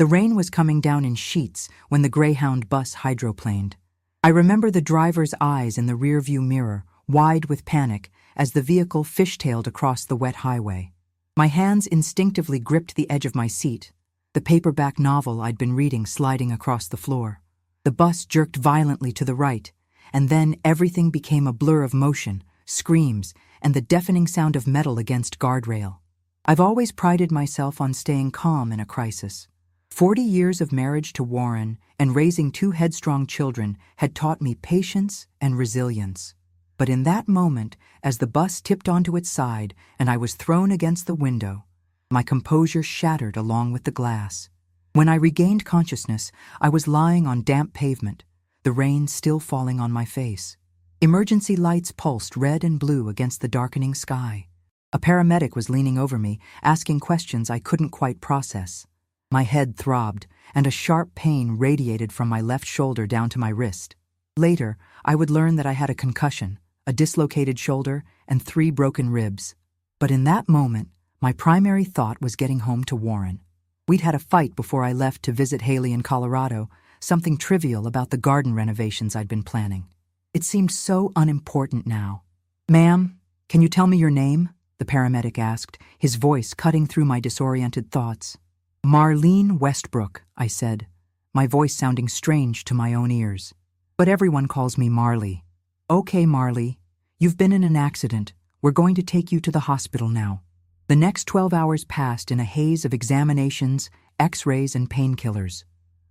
The rain was coming down in sheets when the Greyhound bus hydroplaned. I remember the driver's eyes in the rearview mirror, wide with panic, as the vehicle fishtailed across the wet highway. My hands instinctively gripped the edge of my seat, the paperback novel I'd been reading sliding across the floor. The bus jerked violently to the right, and then everything became a blur of motion, screams, and the deafening sound of metal against guardrail. I've always prided myself on staying calm in a crisis. 40 years of marriage to Warren and raising 2 headstrong children had taught me patience and resilience. But in that moment, as the bus tipped onto its side and I was thrown against the window, my composure shattered along with the glass. When I regained consciousness, I was lying on damp pavement, the rain still falling on my face. Emergency lights pulsed red and blue against the darkening sky. A paramedic was leaning over me, asking questions I couldn't quite process. My head throbbed, and a sharp pain radiated from my left shoulder down to my wrist. Later, I would learn that I had a concussion, a dislocated shoulder, and 3 broken ribs. But in that moment, my primary thought was getting home to Warren. We'd had a fight before I left to visit Haley in Colorado, something trivial about the garden renovations I'd been planning. It seemed so unimportant now. "Ma'am, can you tell me your name?" the paramedic asked, his voice cutting through my disoriented thoughts. "Marlene Westbrook," I said, my voice sounding strange to my own ears. "But everyone calls me Marley." "Okay, Marley, you've been in an accident. We're going to take you to the hospital now." The next 12 hours passed in a haze of examinations, x-rays, and painkillers.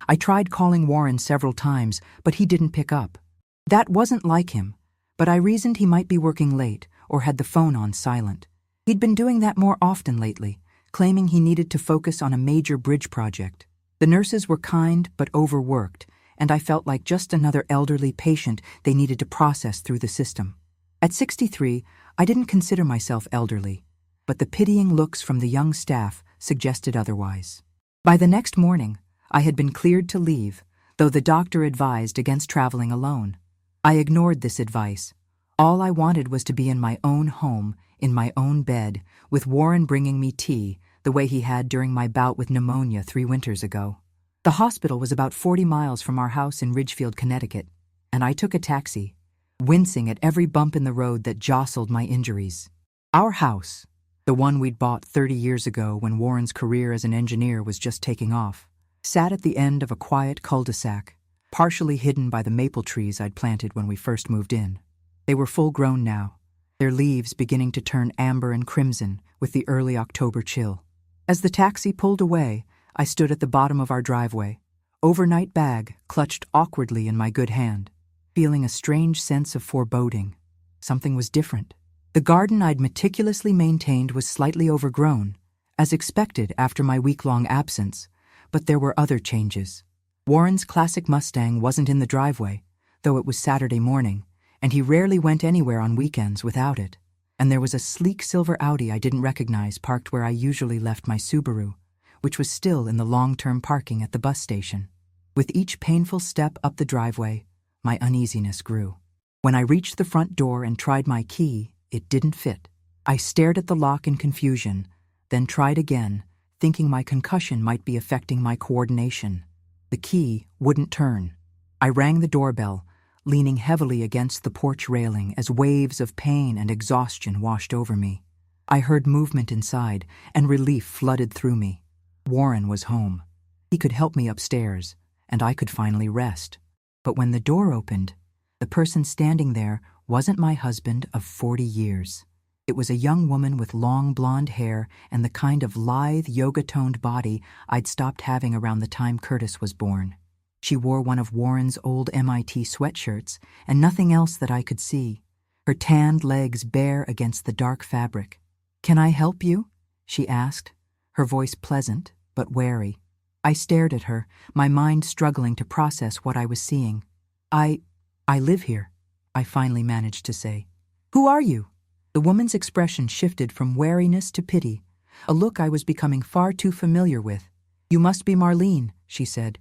I tried calling Warren several times, but he didn't pick up. That wasn't like him, but I reasoned he might be working late or had the phone on silent. He'd been doing that more often lately, claiming he needed to focus on a major bridge project. The nurses were kind but overworked, and I felt like just another elderly patient they needed to process through the system. At 63, I didn't consider myself elderly, but the pitying looks from the young staff suggested otherwise. By the next morning, I had been cleared to leave, though the doctor advised against traveling alone. I ignored this advice. All I wanted was to be in my own home, in my own bed, with Warren bringing me tea, the way he had during my bout with pneumonia 3 winters ago. The hospital was about 40 miles from our house in Ridgefield, Connecticut, and I took a taxi, wincing at every bump in the road that jostled my injuries. Our house, the one we'd bought 30 years ago when Warren's career as an engineer was just taking off, sat at the end of a quiet cul-de-sac, partially hidden by the maple trees I'd planted when we first moved in. They were full-grown now, their leaves beginning to turn amber and crimson with the early October chill. As the taxi pulled away, I stood at the bottom of our driveway, overnight bag clutched awkwardly in my good hand, feeling a strange sense of foreboding. Something was different. The garden I'd meticulously maintained was slightly overgrown, as expected after my week-long absence, but there were other changes. Warren's classic Mustang wasn't in the driveway, though it was Saturday morning, and he rarely went anywhere on weekends without it. And there was a sleek silver Audi I didn't recognize parked where I usually left my Subaru, which was still in the long-term parking at the bus station. With each painful step up the driveway, my uneasiness grew. When I reached the front door and tried my key, it didn't fit. I stared at the lock in confusion, then tried again, thinking my concussion might be affecting my coordination. The key wouldn't turn. I rang the doorbell, leaning heavily against the porch railing as waves of pain and exhaustion washed over me. I heard movement inside, and relief flooded through me. Warren was home. He could help me upstairs, and I could finally rest. But when the door opened, the person standing there wasn't my husband of 40 years. It was a young woman with long blonde hair and the kind of lithe, yoga-toned body I'd stopped having around the time Curtis was born. She wore one of Warren's old MIT sweatshirts and nothing else that I could see, her tanned legs bare against the dark fabric. "Can I help you?" she asked, her voice pleasant but wary. I stared at her, my mind struggling to process what I was seeing. I live here," I finally managed to say. "Who are you?" The woman's expression shifted from wariness to pity, a look I was becoming far too familiar with. "You must be Marlene," she said.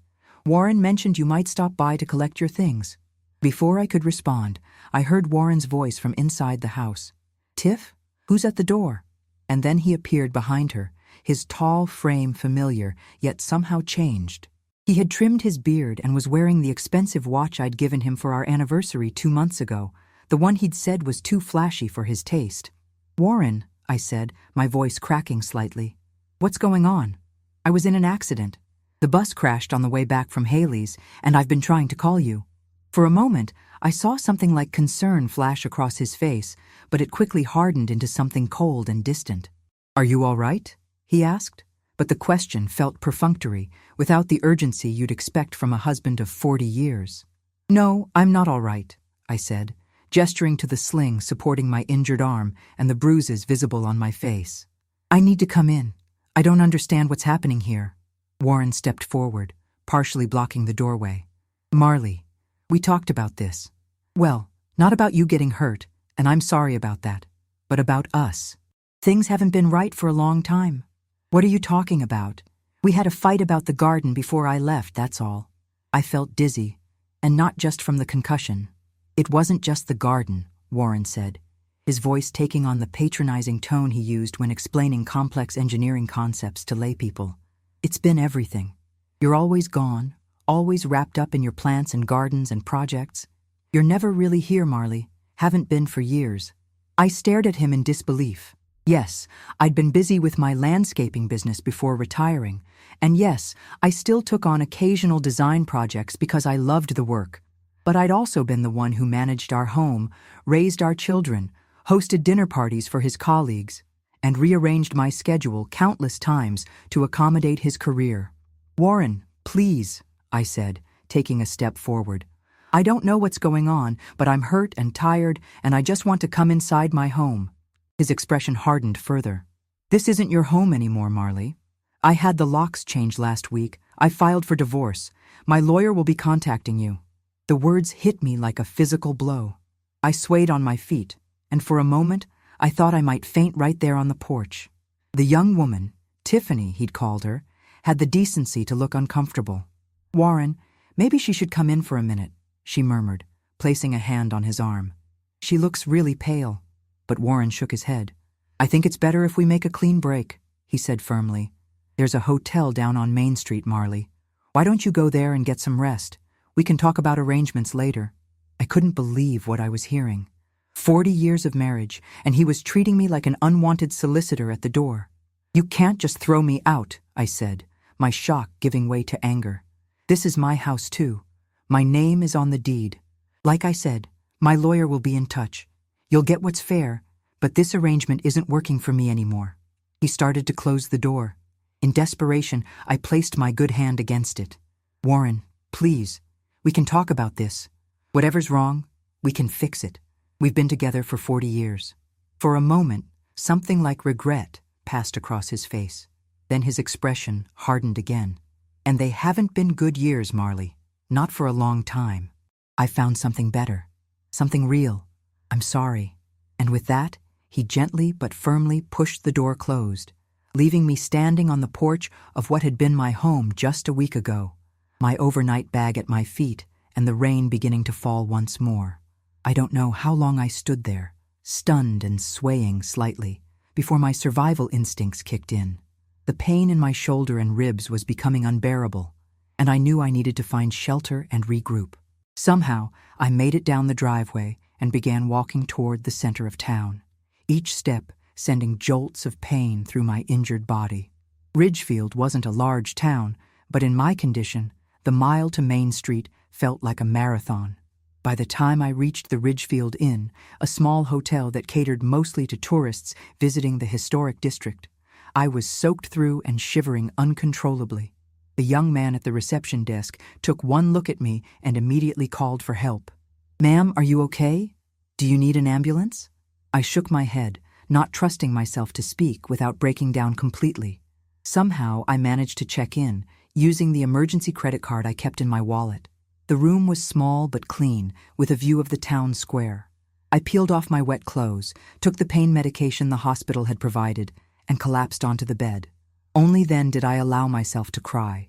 "Warren mentioned you might stop by to collect your things." Before I could respond, I heard Warren's voice from inside the house. "Tiff? Who's at the door?" And then he appeared behind her, his tall frame familiar, yet somehow changed. He had trimmed his beard and was wearing the expensive watch I'd given him for our anniversary 2 months ago, the one he'd said was too flashy for his taste. "Warren," I said, my voice cracking slightly. "What's going on?" "I was in an accident. The bus crashed on the way back from Haley's, and I've been trying to call you." For a moment, I saw something like concern flash across his face, but it quickly hardened into something cold and distant. "Are you all right?" he asked, but the question felt perfunctory, without the urgency you'd expect from a husband of 40 years. "No, I'm not all right," I said, gesturing to the sling supporting my injured arm and the bruises visible on my face. "I need to come in. I don't understand what's happening here." Warren stepped forward, partially blocking the doorway. "Marley, we talked about this. Well, not about you getting hurt, and I'm sorry about that, but about us. Things haven't been right for a long time." "What are you talking about?" "We had a fight about the garden before I left, that's all." I felt dizzy, and not just from the concussion. "It wasn't just the garden," Warren said, his voice taking on the patronizing tone he used when explaining complex engineering concepts to laypeople. "It's been everything. You're always gone, always wrapped up in your plants and gardens and projects. You're never really here, Marley. Haven't been for years." I stared at him in disbelief. Yes, I'd been busy with my landscaping business before retiring, and yes, I still took on occasional design projects because I loved the work. But I'd also been the one who managed our home, raised our children, hosted dinner parties for his colleagues, and rearranged my schedule countless times to accommodate his career. "Warren, please," I said, taking a step forward. "I don't know what's going on, but I'm hurt and tired, and I just want to come inside my home." His expression hardened further. "This isn't your home anymore, Marley. I had the locks changed last week. I filed for divorce. My lawyer will be contacting you." The words hit me like a physical blow. I swayed on my feet, and for a moment, I thought I might faint right there on the porch. The young woman, Tiffany he'd called her, had the decency to look uncomfortable. "Warren, maybe she should come in for a minute," she murmured, placing a hand on his arm. "She looks really pale." But Warren shook his head. "I think it's better if we make a clean break," he said firmly. "There's a hotel down on Main Street, Marley. Why don't you go there and get some rest? We can talk about arrangements later." I couldn't believe what I was hearing. 40 years of marriage, and he was treating me like an unwanted solicitor at the door. "You can't just throw me out," I said, my shock giving way to anger. "This is my house too. My name is on the deed. Like I said, my lawyer will be in touch. You'll get what's fair, but this arrangement isn't working for me anymore." He started to close the door. In desperation, I placed my good hand against it. "Warren, please, we can talk about this. Whatever's wrong, we can fix it. We've been together for 40 years. For a moment, something like regret passed across his face. Then his expression hardened again. "And they haven't been good years, Marley. Not for a long time. I found something better. Something real. I'm sorry." And with that, he gently but firmly pushed the door closed, leaving me standing on the porch of what had been my home just a week ago, my overnight bag at my feet and the rain beginning to fall once more. I don't know how long I stood there, stunned and swaying slightly, before my survival instincts kicked in. The pain in my shoulder and ribs was becoming unbearable, and I knew I needed to find shelter and regroup. Somehow, I made it down the driveway and began walking toward the center of town, each step sending jolts of pain through my injured body. Ridgefield wasn't a large town, but in my condition, the mile to Main Street felt like a marathon. By the time I reached the Ridgefield Inn, a small hotel that catered mostly to tourists visiting the historic district, I was soaked through and shivering uncontrollably. The young man at the reception desk took one look at me and immediately called for help. "Ma'am, are you okay? Do you need an ambulance?" I shook my head, not trusting myself to speak without breaking down completely. Somehow I managed to check in, using the emergency credit card I kept in my wallet. The room was small but clean, with a view of the town square. I peeled off my wet clothes, took the pain medication the hospital had provided, and collapsed onto the bed. Only then did I allow myself to cry.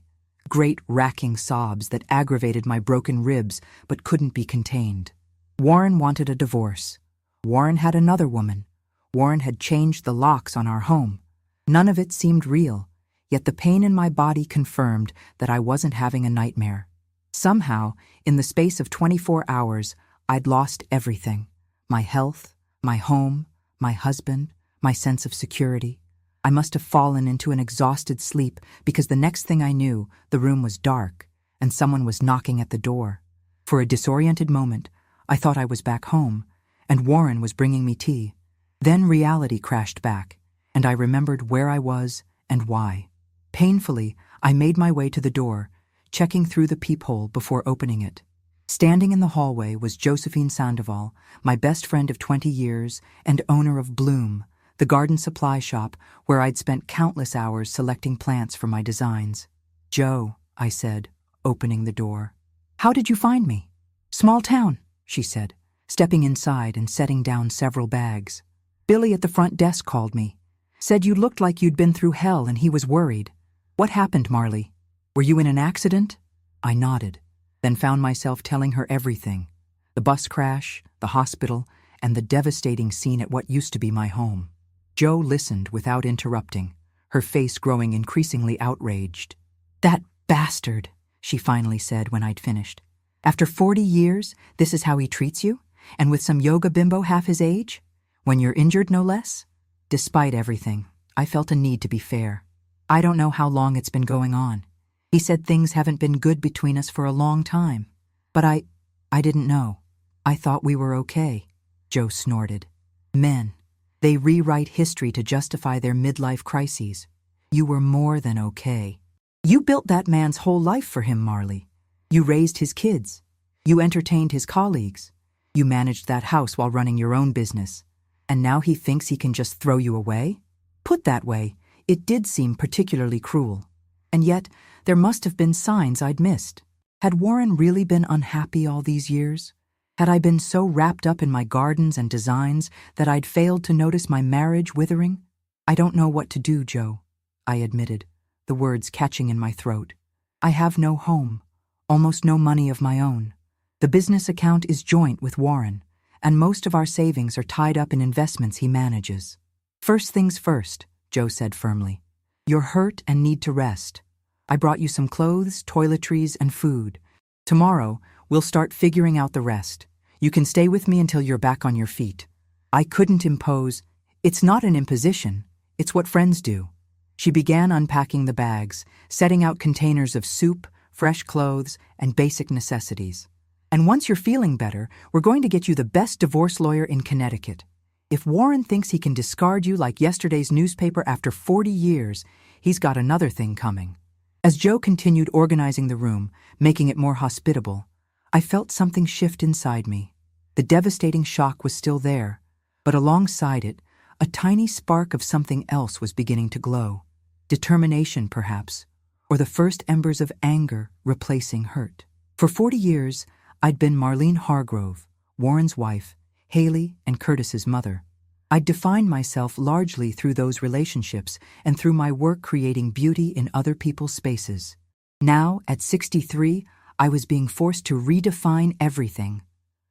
Great racking sobs that aggravated my broken ribs but couldn't be contained. Warren wanted a divorce. Warren had another woman. Warren had changed the locks on our home. None of it seemed real, yet the pain in my body confirmed that I wasn't having a nightmare. Somehow, in the space of 24 hours, I'd lost everything. My health, my home, my husband, my sense of security. I must have fallen into an exhausted sleep because the next thing I knew, the room was dark and someone was knocking at the door. For a disoriented moment, I thought I was back home, and Warren was bringing me tea. Then reality crashed back, and I remembered where I was and why. Painfully, I made my way to the door, checking through the peephole before opening it. Standing in the hallway was Josephine Sandoval, my best friend of 20 years and owner of Bloom, the garden supply shop where I'd spent countless hours selecting plants for my designs. "Joe," I said, opening the door. "How did you find me?" "Small town," she said, stepping inside and setting down several bags. "Billy at the front desk called me. Said you looked like you'd been through hell and he was worried. What happened, Marley? Were you in an accident?" I nodded, then found myself telling her everything. The bus crash, the hospital, and the devastating scene at what used to be my home. Jo listened without interrupting, her face growing increasingly outraged. "That bastard," she finally said when I'd finished. "After 40 years, this is how he treats you? And with some yoga bimbo half his age? When you're injured, no less?" Despite everything, I felt a need to be fair. "I don't know how long it's been going on. He said things haven't been good between us for a long time. But I didn't know. I thought we were okay." Jo snorted. "Men, they rewrite history to justify their midlife crises. You were more than okay. You built that man's whole life for him, Marley. You raised his kids. You entertained his colleagues. You managed that house while running your own business. And now he thinks he can just throw you away?" Put that way, it did seem particularly cruel. And yet, there must have been signs I'd missed. Had Warren really been unhappy all these years? Had I been so wrapped up in my gardens and designs that I'd failed to notice my marriage withering? "I don't know what to do, Joe," I admitted, the words catching in my throat. "I have no home, almost no money of my own. The business account is joint with Warren, and most of our savings are tied up in investments he manages." "First things first," Jo said firmly. "You're hurt and need to rest. I brought you some clothes, toiletries, and food. Tomorrow, we'll start figuring out the rest. You can stay with me until you're back on your feet." I couldn't impose. It's not an imposition. It's what friends do. She began unpacking the bags, setting out containers of soup, fresh clothes, and basic necessities. "And once you're feeling better, we're going to get you the best divorce lawyer in Connecticut. If Warren thinks he can discard you like yesterday's newspaper after 40 years, he's got another thing coming." As Jo continued organizing the room, making it more hospitable, I felt something shift inside me. The devastating shock was still there, but alongside it, a tiny spark of something else was beginning to glow. Determination, perhaps, or the first embers of anger replacing hurt. For 40 years, I'd been Marlene Hargrove, Warren's wife, Haley and Curtis's mother. I'd defined myself largely through those relationships and through my work creating beauty in other people's spaces. Now, at 63, I was being forced to redefine everything.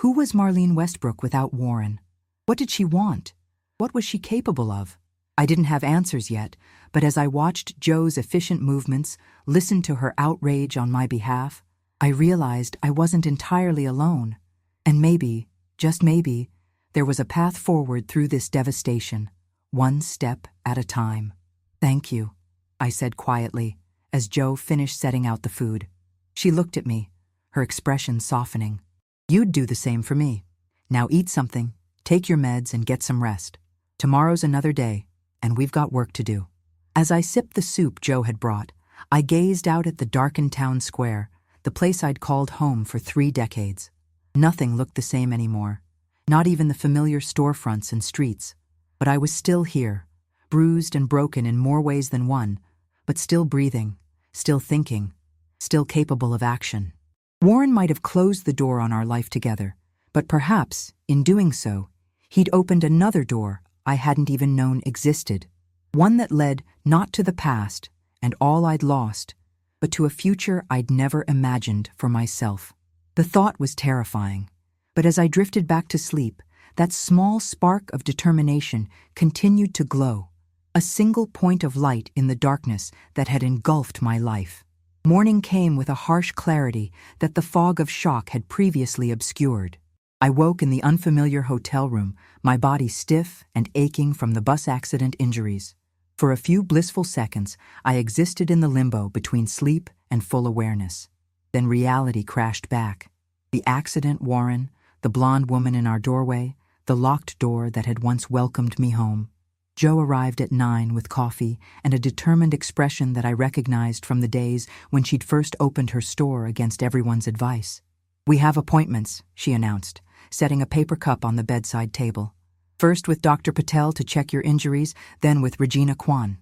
Who was Marlene Westbrook without Warren? What did she want? What was she capable of? I didn't have answers yet, but as I watched Jo's efficient movements, listened to her outrage on my behalf, I realized I wasn't entirely alone. And maybe, just maybe, there was a path forward through this devastation, one step at a time. "Thank you," I said quietly, as Jo finished setting out the food. She looked at me, her expression softening. "You'd do the same for me. Now eat something, take your meds, and get some rest. Tomorrow's another day, and we've got work to do." As I sipped the soup Jo had brought, I gazed out at the darkened town square, the place I'd called home for 3 decades. Nothing looked the same anymore, not even the familiar storefronts and streets. But I was still here, bruised and broken in more ways than one, but still breathing, still thinking, still capable of action. Warren might have closed the door on our life together, but perhaps, in doing so, he'd opened another door I hadn't even known existed, one that led not to the past and all I'd lost, but to a future I'd never imagined for myself. The thought was terrifying, but as I drifted back to sleep, that small spark of determination continued to glow, a a single point of light in the darkness that had engulfed my life. Morning came with a harsh clarity that the fog of shock had previously obscured. I woke in the unfamiliar hotel room, my body stiff and aching from the bus accident injuries. For a few blissful seconds, I existed in the limbo between sleep and full awareness. Then reality crashed back. The accident, Warren, the blonde woman in our doorway, the locked door that had once welcomed me home. Joe arrived at 9 with coffee and a determined expression that I recognized from the days when she'd first opened her store against everyone's advice. "We have appointments," she announced, setting a paper cup on the bedside table. "First with Dr. Patel to check your injuries, then with Regina Kwan."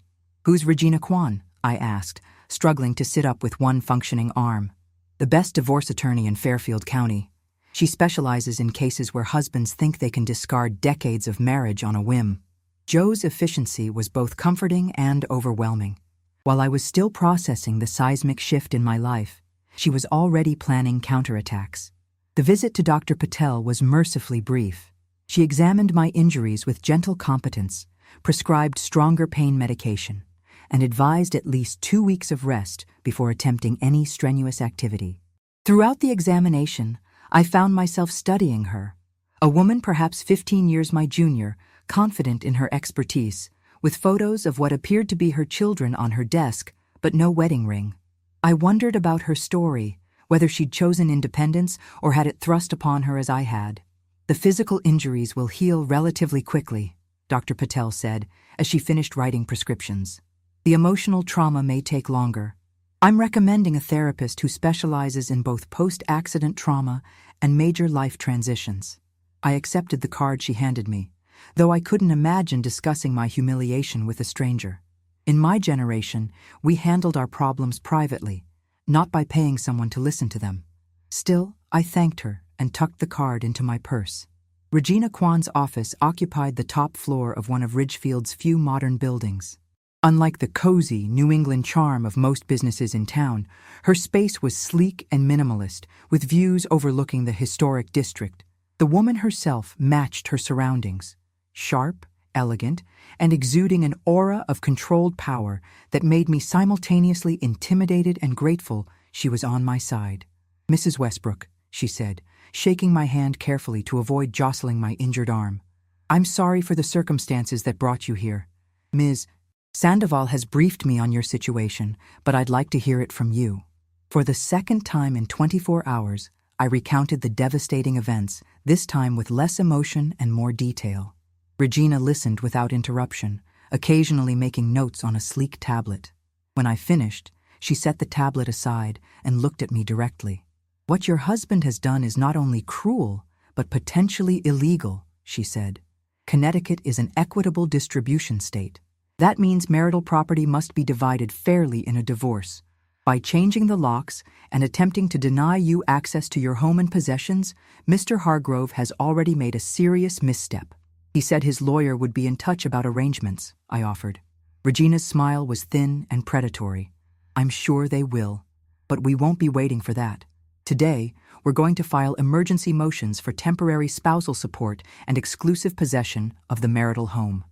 "Who's Regina Kwan?" I asked, struggling to sit up with one functioning arm. "The best divorce attorney in Fairfield County. She specializes in cases where husbands think they can discard decades of marriage on a whim." Joe's efficiency was both comforting and overwhelming. While I was still processing the seismic shift in my life, she was already planning counterattacks. The visit to Dr. Patel was mercifully brief. She examined my injuries with gentle competence, prescribed stronger pain medication, and advised at least 2 weeks of rest before attempting any strenuous activity. Throughout the examination, I found myself studying her, a woman perhaps 15 years my junior, confident in her expertise, with photos of what appeared to be her children on her desk, but no wedding ring. I wondered about her story, whether she'd chosen independence or had it thrust upon her as I had. "The physical injuries will heal relatively quickly," Dr. Patel said as she finished writing prescriptions. "The emotional trauma may take longer. I'm recommending a therapist who specializes in both post-accident trauma and major life transitions." I accepted the card she handed me, though I couldn't imagine discussing my humiliation with a stranger. In my generation, we handled our problems privately, not by paying someone to listen to them. Still, I thanked her and tucked the card into my purse. Regina Kwan's office occupied the top floor of one of Ridgefield's few modern buildings. Unlike the cozy New England charm of most businesses in town, her space was sleek and minimalist, with views overlooking the historic district. The woman herself matched her surroundings, sharp, elegant, and exuding an aura of controlled power that made me simultaneously intimidated and grateful she was on my side. "Mrs. Westbrook," she said, shaking my hand carefully to avoid jostling my injured arm. "I'm sorry for the circumstances that brought you here. Ms. Sandoval has briefed me on your situation, but I'd like to hear it from you." For the second time in 24 hours, I recounted the devastating events, this time with less emotion and more detail. Regina listened without interruption, occasionally making notes on a sleek tablet. When I finished, she set the tablet aside and looked at me directly. "What your husband has done is not only cruel, but potentially illegal," she said. "Connecticut is an equitable distribution state. That means marital property must be divided fairly in a divorce. By changing the locks and attempting to deny you access to your home and possessions, Mr. Hargrove has already made a serious misstep. He said his lawyer would be in touch about arrangements," I offered. Regina's smile was thin and predatory. "I'm sure they will, but we won't be waiting for that. Today, we're going to file emergency motions for temporary spousal support and exclusive possession of the marital home."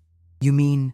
"You mean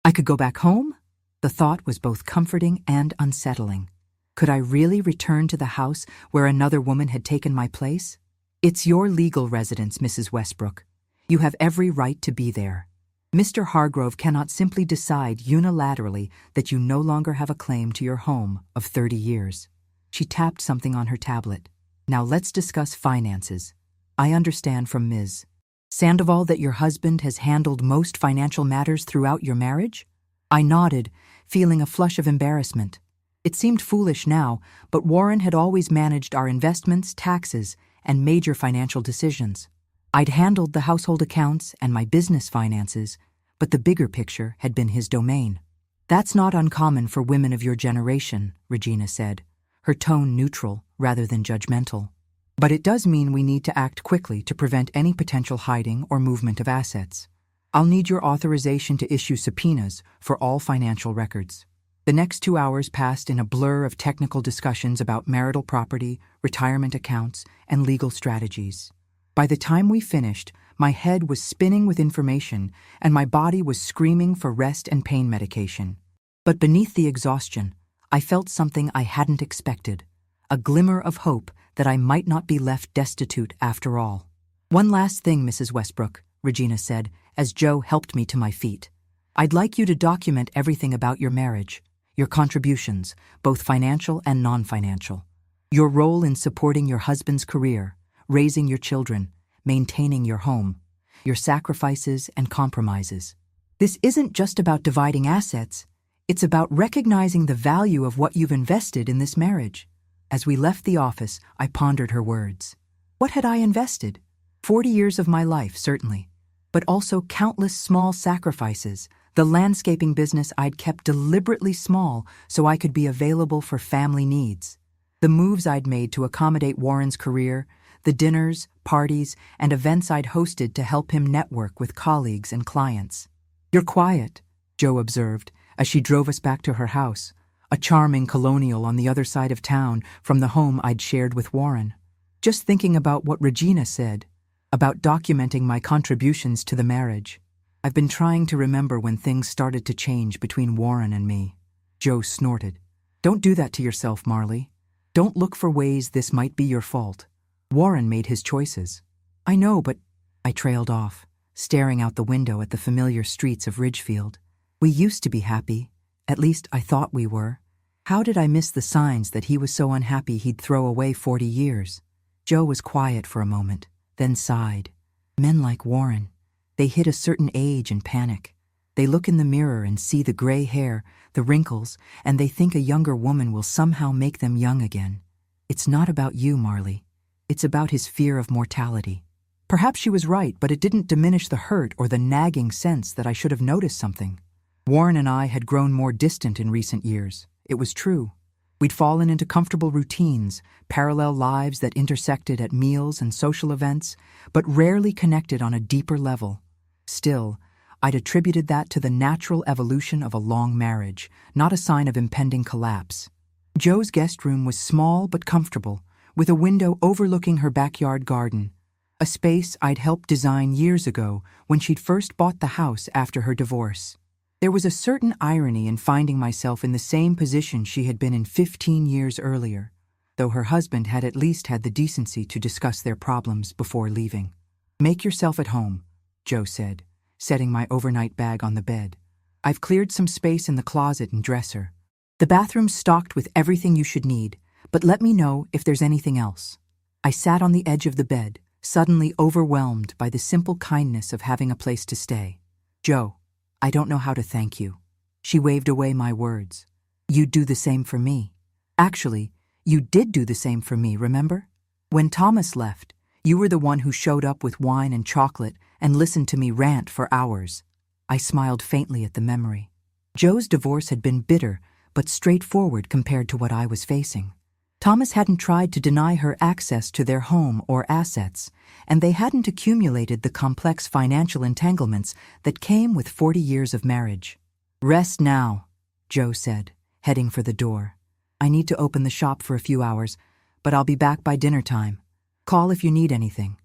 I could go back home?" The thought was both comforting and unsettling. Could I really return to the house where another woman had taken my place? "It's your legal residence, Mrs. Westbrook. You have every right to be there. Mr. Hargrove cannot simply decide unilaterally that you no longer have a claim to your home of 30 years. She tapped something on her tablet. "Now let's discuss finances. I understand from Ms. Sandoval that your husband has handled most financial matters throughout your marriage?" I nodded, feeling a flush of embarrassment. It seemed foolish now, but Warren had always managed our investments, taxes, and major financial decisions. I'd handled the household accounts and my business finances, but the bigger picture had been his domain. "That's not uncommon for women of your generation," Regina said, her tone neutral rather than judgmental. "But it does mean we need to act quickly to prevent any potential hiding or movement of assets. I'll need your authorization to issue subpoenas for all financial records." The next 2 hours passed in a blur of technical discussions about marital property, retirement accounts, and legal strategies. By the time we finished, My head was spinning with information, and my body was screaming for rest and pain medication. But beneath the exhaustion, I felt something I hadn't expected, a glimmer of hope that I might not be left destitute after all. "One last thing, Mrs. Westbrook," Regina said, as Joe helped me to my feet. "I'd like you to document everything about your marriage, your contributions, both financial and non-financial, your role in supporting your husband's career, raising your children, maintaining your home, your sacrifices and compromises. This isn't just about dividing assets, it's about recognizing the value of what you've invested in this marriage." As we left the office, I pondered her words. What had I invested? 40 years of my life, certainly, but also countless small sacrifices, the landscaping business I'd kept deliberately small so I could be available for family needs, the moves I'd made to accommodate Warren's career, the dinners, parties, and events I'd hosted to help him network with colleagues and clients. "You're quiet," Joe observed as she drove us back to her house, a charming colonial on the other side of town from the home I'd shared with Warren. "Just thinking about what Regina said, about documenting my contributions to the marriage. I've been trying to remember when things started to change between Warren and me." Joe snorted. "Don't do that to yourself, Marley. Don't look for ways this might be your fault. Warren made his choices." "I know, but—" I trailed off, staring out the window at the familiar streets of Ridgefield. "We used to be happy. At least I thought we were. How did I miss the signs that he was so unhappy he'd throw away 40 years? Joe was quiet for a moment, then sighed. "Men like Warren, they hit a certain age and panic. They look in the mirror and see the gray hair, the wrinkles, and they think a younger woman will somehow make them young again. It's not about you, Marley. It's about his fear of mortality." Perhaps she was right, but it didn't diminish the hurt or the nagging sense that I should have noticed something. Warren and I had grown more distant in recent years. It was true. We'd fallen into comfortable routines, parallel lives that intersected at meals and social events, but rarely connected on a deeper level. Still, I'd attributed that to the natural evolution of a long marriage, not a sign of impending collapse. Joe's guest room was small but comfortable, with a window overlooking her backyard garden, a space I'd helped design years ago when she'd first bought the house after her divorce. There was a certain irony in finding myself in the same position she had been in 15 years earlier, though her husband had at least had the decency to discuss their problems before leaving. "Make yourself at home," Joe said, setting my overnight bag on the bed. "I've cleared some space in the closet and dresser. The bathroom's stocked with everything you should need, but let me know if there's anything else." I sat on the edge of the bed, suddenly overwhelmed by the simple kindness of having a place to stay. "Joe, I don't know how to thank you." She waved away my words. "You'd do the same for me. Actually, you did do the same for me, remember? When Thomas left, you were the one who showed up with wine and chocolate and listened to me rant for hours." I smiled faintly at the memory. Joe's divorce had been bitter, but straightforward compared to what I was facing. Thomas hadn't tried to deny her access to their home or assets, and they hadn't accumulated the complex financial entanglements that came with 40 years of marriage. "Rest now," Joe said, heading for the door. "I need to open the shop for a few hours, but I'll be back by dinner time. Call if you need anything."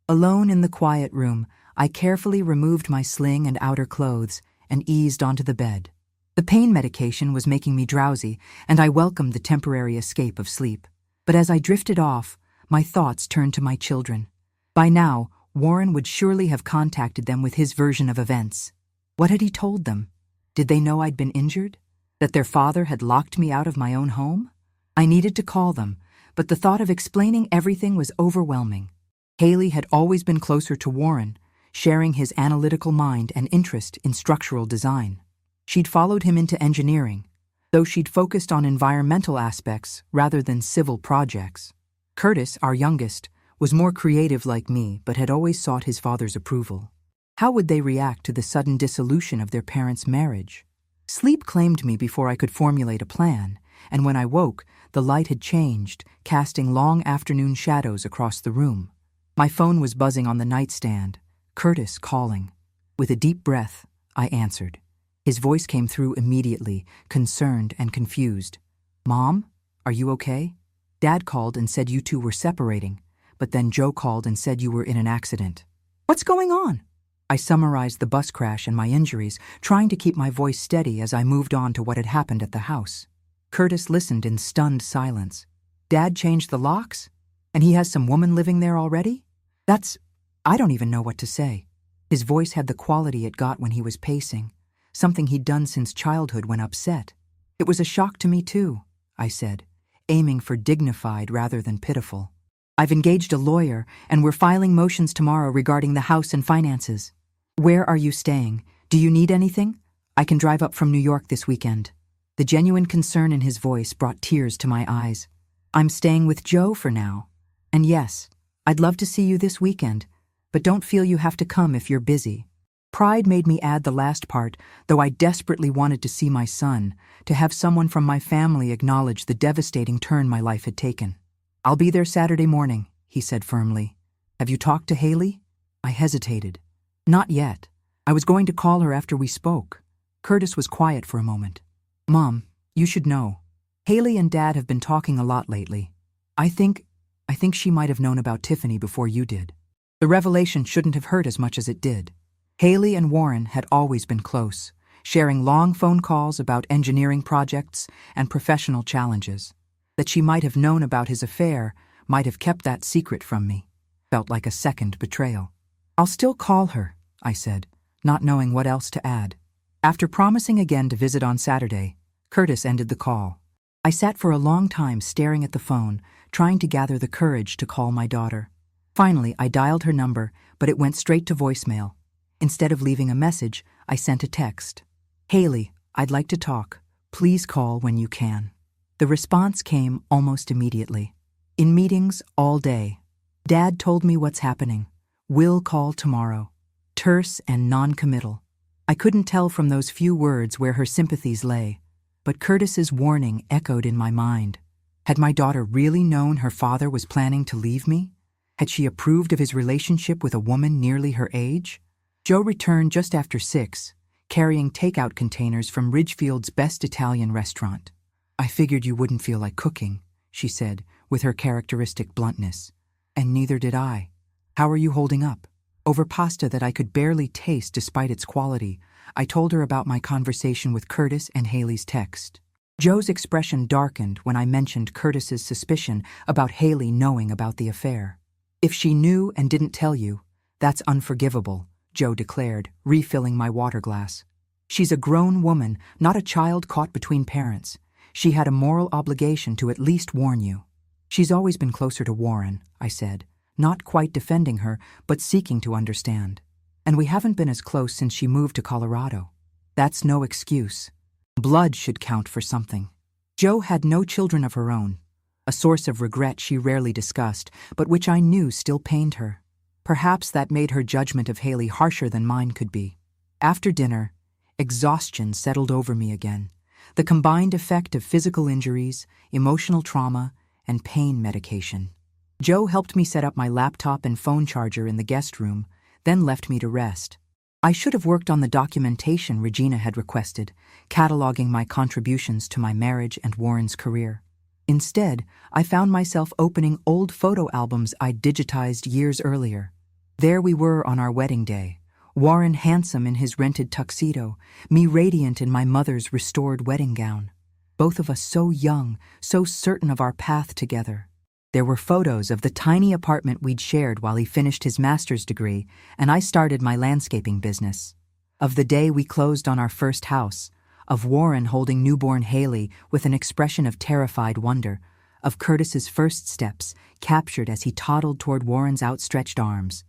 Alone in the quiet room, I carefully removed my sling and outer clothes and eased onto the bed. The pain medication was making me drowsy, and I welcomed the temporary escape of sleep. But as I drifted off, my thoughts turned to my children. By now, Warren would surely have contacted them with his version of events. What had he told them? Did they know I'd been injured? That their father had locked me out of my own home? I needed to call them, but the thought of explaining everything was overwhelming. Haley had always been closer to Warren, sharing his analytical mind and interest in structural design. She'd followed him into engineering, though she'd focused on environmental aspects rather than civil projects. Curtis, our youngest, was more creative like me, but had always sought his father's approval. How would they react to the sudden dissolution of their parents' marriage? Sleep claimed me before I could formulate a plan, and when I woke, the light had changed, casting long afternoon shadows across the room. My phone was buzzing on the nightstand, Curtis calling. With a deep breath, I answered. His voice came through immediately, concerned and confused. "Mom, are you okay? Dad called and said you two were separating, but then Joe called and said you were in an accident." What's going on? I summarized the bus crash and my injuries, trying to keep my voice steady as I moved on to what had happened at the house. Curtis listened in stunned silence. Dad changed the locks? And he has some woman living there already? I don't even know what to say. His voice had the quality it got when he was pacing, something he'd done since childhood when upset. It was a shock to me too, I said, aiming for dignified rather than pitiful. I've engaged a lawyer, and we're filing motions tomorrow regarding the house and finances. Where are you staying? Do you need anything? I can drive up from New York this weekend. The genuine concern in his voice brought tears to my eyes. I'm staying with Joe for now. And yes, I'd love to see you this weekend, but don't feel you have to come if you're busy. Pride made me add the last part, though I desperately wanted to see my son, to have someone from my family acknowledge the devastating turn my life had taken. I'll be there Saturday morning, he said firmly. Have you talked to Haley? I hesitated. Not yet. I was going to call her after we spoke. Curtis was quiet for a moment. Mom, you should know. Haley and Dad have been talking a lot lately. I think she might have known about Tiffany before you did. The revelation shouldn't have hurt as much as it did. Haley and Warren had always been close, sharing long phone calls about engineering projects and professional challenges. That she might have known about his affair, might have kept that secret from me. Felt like a second betrayal. I'll still call her, I said, not knowing what else to add. After promising again to visit on Saturday, Curtis ended the call. I sat for a long time staring at the phone, trying to gather the courage to call my daughter. Finally, I dialed her number, but it went straight to voicemail. Instead of leaving a message, I sent a text. Haley, I'd like to talk. Please call when you can. The response came almost immediately. In meetings all day. Dad told me what's happening. Will call tomorrow. Terse and non-committal. I couldn't tell from those few words where her sympathies lay, but Curtis's warning echoed in my mind. Had my daughter really known her father was planning to leave me? Had she approved of his relationship with a woman nearly her age? Joe returned just after 6, carrying takeout containers from Ridgefield's best Italian restaurant. I figured you wouldn't feel like cooking, she said, with her characteristic bluntness. And neither did I. How are you holding up? Over pasta that I could barely taste despite its quality, I told her about my conversation with Curtis and Haley's text. Joe's expression darkened when I mentioned Curtis's suspicion about Haley knowing about the affair. If she knew and didn't tell you, that's unforgivable, Joe declared, refilling my water glass. She's a grown woman, not a child caught between parents. She had a moral obligation to at least warn you. She's always been closer to Warren, I said, not quite defending her, but seeking to understand. And we haven't been as close since she moved to Colorado. That's no excuse. Blood should count for something. Joe had no children of her own, a source of regret she rarely discussed, but which I knew still pained her. Perhaps that made her judgment of Haley harsher than mine could be. After dinner, exhaustion settled over me again, the combined effect of physical injuries, emotional trauma, and pain medication. Joe helped me set up my laptop and phone charger in the guest room, then left me to rest. I should have worked on the documentation Regina had requested, cataloging my contributions to my marriage and Warren's career. Instead, I found myself opening old photo albums I'd digitized years earlier. There we were on our wedding day, Warren handsome in his rented tuxedo, me radiant in my mother's restored wedding gown. Both of us so young, so certain of our path together. There were photos of the tiny apartment we'd shared while he finished his master's degree and I started my landscaping business. Of the day we closed on our first house, of Warren holding newborn Haley with an expression of terrified wonder, of Curtis's first steps captured as he toddled toward Warren's outstretched arms.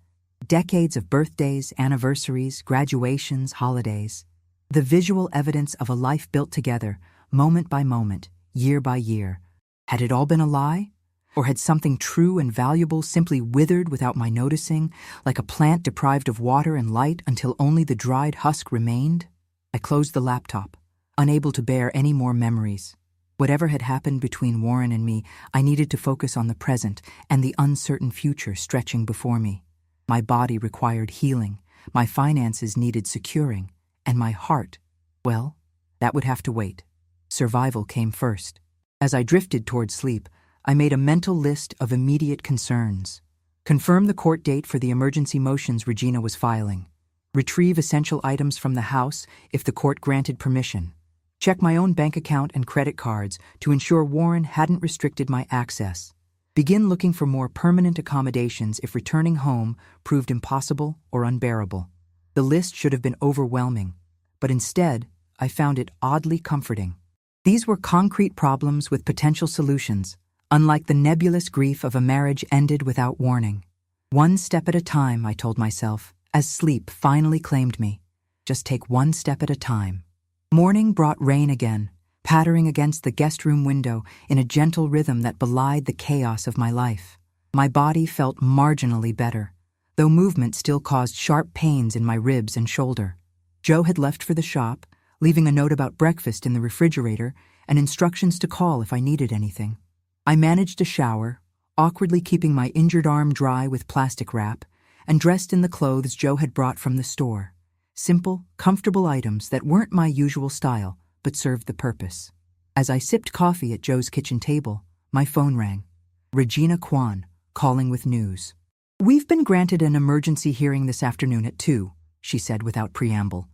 Decades of birthdays, anniversaries, graduations, holidays. The visual evidence of a life built together, moment by moment, year by year. Had it all been a lie? Or had something true and valuable simply withered without my noticing, like a plant deprived of water and light until only the dried husk remained? I closed the laptop, unable to bear any more memories. Whatever had happened between Warren and me, I needed to focus on the present and the uncertain future stretching before me. My body required healing, my finances needed securing, and my heart, well, that would have to wait. Survival came first. As I drifted toward sleep, I made a mental list of immediate concerns. Confirm the court date for the emergency motions Regina was filing. Retrieve essential items from the house if the court granted permission. Check my own bank account and credit cards to ensure Warren hadn't restricted my access. Begin looking for more permanent accommodations if returning home proved impossible or unbearable. The list should have been overwhelming, but instead, I found it oddly comforting. These were concrete problems with potential solutions, unlike the nebulous grief of a marriage ended without warning. One step at a time, I told myself, as sleep finally claimed me. Just take one step at a time. Morning brought rain again, pattering against the guest room window in a gentle rhythm that belied the chaos of my life. My body felt marginally better, though movement still caused sharp pains in my ribs and shoulder. Joe had left for the shop, leaving a note about breakfast in the refrigerator and instructions to call if I needed anything. I managed a shower, awkwardly keeping my injured arm dry with plastic wrap, and dressed in the clothes Joe had brought from the store. Simple, comfortable items that weren't my usual style, but served the purpose. As I sipped coffee at Joe's kitchen table, my phone rang. Regina Kwan, calling with news. "We've been granted an emergency hearing this afternoon at 2, she said without preamble.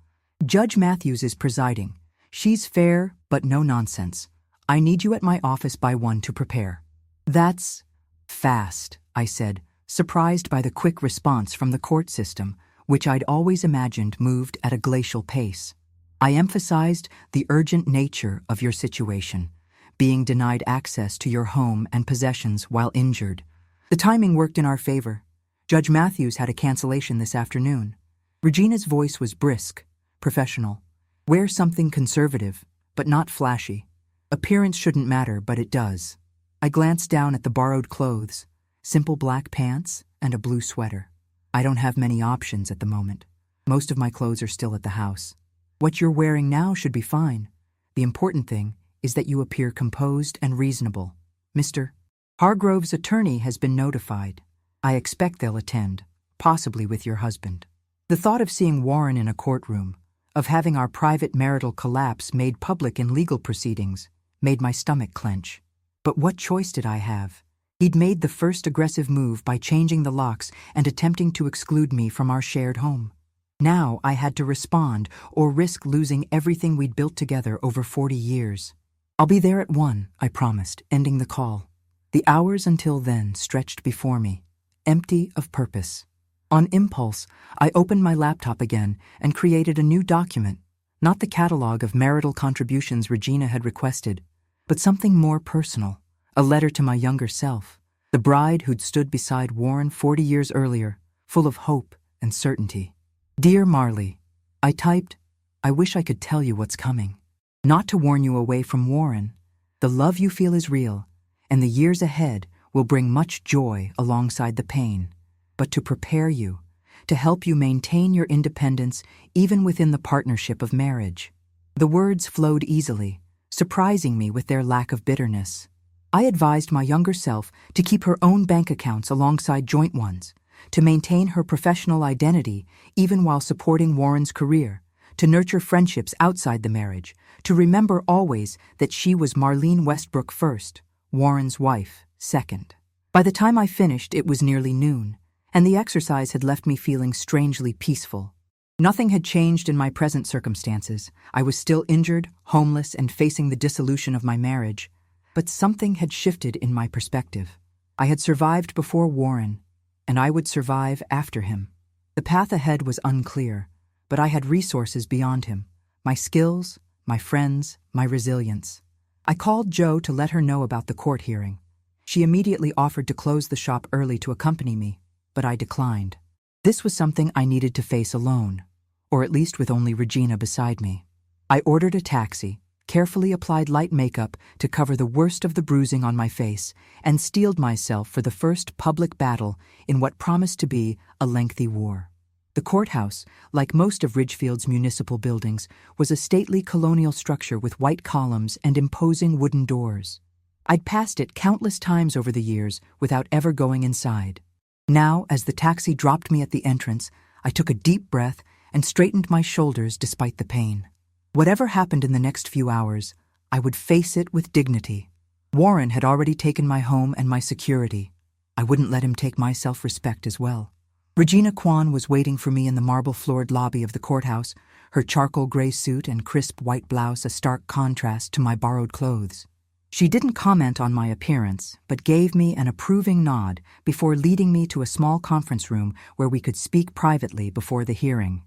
Judge Matthews is presiding. She's fair, but no nonsense. I need you at my office by 1 to prepare." "That's fast," I said, surprised by the quick response from the court system, which I'd always imagined moved at a glacial pace. I emphasized the urgent nature of your situation, being denied access to your home and possessions while injured. The timing worked in our favor. Judge Matthews had a cancellation this afternoon. Regina's voice was brisk, professional. Wear something conservative, but not flashy. Appearance shouldn't matter, but it does. I glanced down at the borrowed clothes, simple black pants and a blue sweater. I don't have many options at the moment. Most of my clothes are still at the house. What you're wearing now should be fine. The important thing is that you appear composed and reasonable. Mr. Hargrove's attorney has been notified. I expect they'll attend, possibly with your husband. The thought of seeing Warren in a courtroom, of having our private marital collapse made public in legal proceedings, made my stomach clench. But what choice did I have? He'd made the first aggressive move by changing the locks and attempting to exclude me from our shared home. Now I had to respond or risk losing everything we'd built together over 40 years. "I'll be there at 1, I promised, ending the call. The hours until then stretched before me, empty of purpose. On impulse, I opened my laptop again and created a new document, not the catalog of marital contributions Regina had requested, but something more personal, a letter to my younger self, the bride who'd stood beside Warren 40 years earlier, full of hope and certainty. "Dear Marley," I typed, "I wish I could tell you what's coming. Not to warn you away from Warren. The love you feel is real, and the years ahead will bring much joy alongside the pain, but to prepare you, to help you maintain your independence even within the partnership of marriage." The words flowed easily, surprising me with their lack of bitterness. I advised my younger self to keep her own bank accounts alongside joint ones, to maintain her professional identity even while supporting Warren's career, to nurture friendships outside the marriage, to remember always that she was Marlene Westbrook first, Warren's wife second. By the time I finished, it was nearly noon, and the exercise had left me feeling strangely peaceful. Nothing had changed in my present circumstances. I was still injured, homeless, and facing the dissolution of my marriage. But something had shifted in my perspective. I had survived before Warren, and I would survive after him. The path ahead was unclear, but I had resources beyond him, my skills, my friends, my resilience. I called Joe to let her know about the court hearing. She immediately offered to close the shop early to accompany me, but I declined. This was something I needed to face alone, or at least with only Regina beside me. I ordered a taxi, carefully applied light makeup to cover the worst of the bruising on my face, and steeled myself for the first public battle in what promised to be a lengthy war. The courthouse, like most of Ridgefield's municipal buildings, was a stately colonial structure with white columns and imposing wooden doors. I'd passed it countless times over the years without ever going inside. Now, as the taxi dropped me at the entrance, I took a deep breath and straightened my shoulders despite the pain. Whatever happened in the next few hours, I would face it with dignity. Warren had already taken my home and my security. I wouldn't let him take my self-respect as well. Regina Kwan was waiting for me in the marble-floored lobby of the courthouse, her charcoal gray suit and crisp white blouse a stark contrast to my borrowed clothes. She didn't comment on my appearance, but gave me an approving nod before leading me to a small conference room where we could speak privately before the hearing.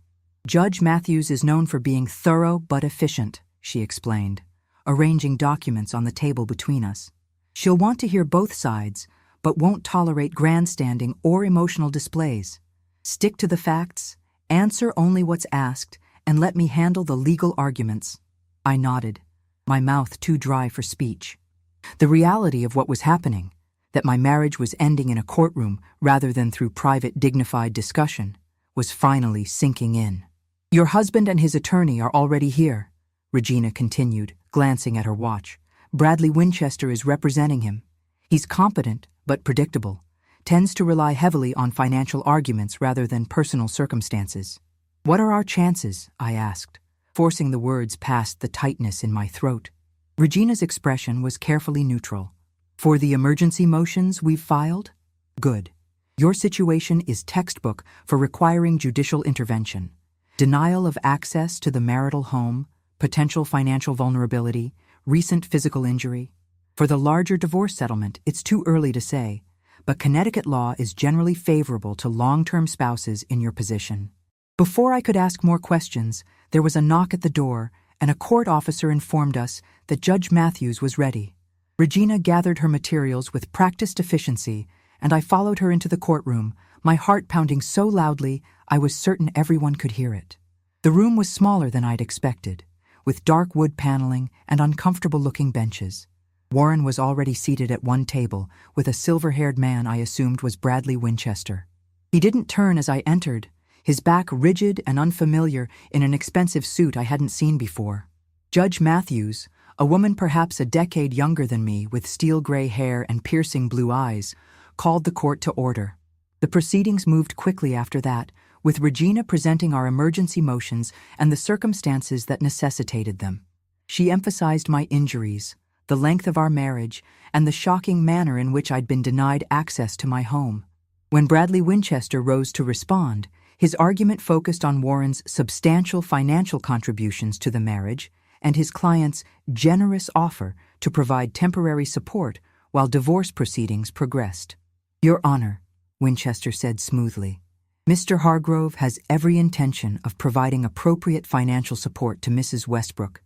Judge Matthews is known for being thorough but efficient, she explained, arranging documents on the table between us. She'll want to hear both sides, but won't tolerate grandstanding or emotional displays. Stick to the facts, answer only what's asked, and let me handle the legal arguments. I nodded, my mouth too dry for speech. The reality of what was happening, that my marriage was ending in a courtroom rather than through private, dignified discussion, was finally sinking in. Your husband and his attorney are already here, Regina continued, glancing at her watch. Bradley Winchester is representing him. He's competent, but predictable, tends to rely heavily on financial arguments rather than personal circumstances. What are our chances? I asked, forcing the words past the tightness in my throat. Regina's expression was carefully neutral. For the emergency motions we've filed? Good. Your situation is textbook for requiring judicial intervention. Denial of access to the marital home, potential financial vulnerability, recent physical injury. For the larger divorce settlement, it's too early to say, but Connecticut law is generally favorable to long-term spouses in your position. Before I could ask more questions, there was a knock at the door, and a court officer informed us that Judge Matthews was ready. Regina gathered her materials with practiced efficiency, and I followed her into the courtroom, my heart pounding so loudly I was certain everyone could hear it. The room was smaller than I'd expected, with dark wood paneling and uncomfortable-looking benches. Warren was already seated at one table, with a silver-haired man I assumed was Bradley Winchester. He didn't turn as I entered, his back rigid and unfamiliar in an expensive suit I hadn't seen before. Judge Matthews, a woman perhaps a decade younger than me with steel-gray hair and piercing blue eyes, called the court to order. The proceedings moved quickly after that, with Regina presenting our emergency motions and the circumstances that necessitated them. She emphasized my injuries, the length of our marriage, and the shocking manner in which I'd been denied access to my home. When Bradley Winchester rose to respond, his argument focused on Warren's substantial financial contributions to the marriage and his client's generous offer to provide temporary support while divorce proceedings progressed. Your Honor, Winchester said smoothly, Mr. Hargrove has every intention of providing appropriate financial support to Mrs. Westbrook.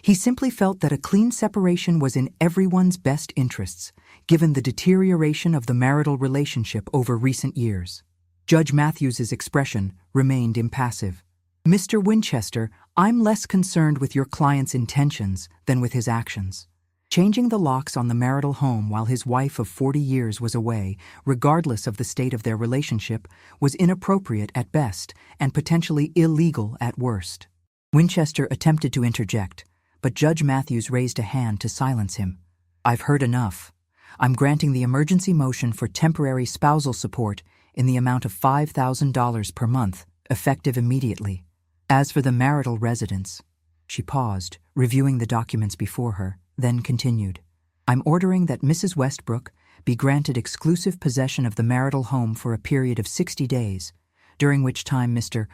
He simply felt that a clean separation was in everyone's best interests, given the deterioration of the marital relationship over recent years. Judge Matthews's expression remained impassive. Mr. Winchester, I'm less concerned with your client's intentions than with his actions. Changing the locks on the marital home while his wife of 40 years was away, regardless of the state of their relationship, was inappropriate at best and potentially illegal at worst. Winchester attempted to interject, but Judge Matthews raised a hand to silence him. I've heard enough. I'm granting the emergency motion for temporary spousal support in the amount of $5,000 per month, effective immediately. As for the marital residence, she paused, reviewing the documents before her, then continued. I'm ordering that Mrs. Westbrook be granted exclusive possession of the marital home for a period of 60 days, during which time Mr.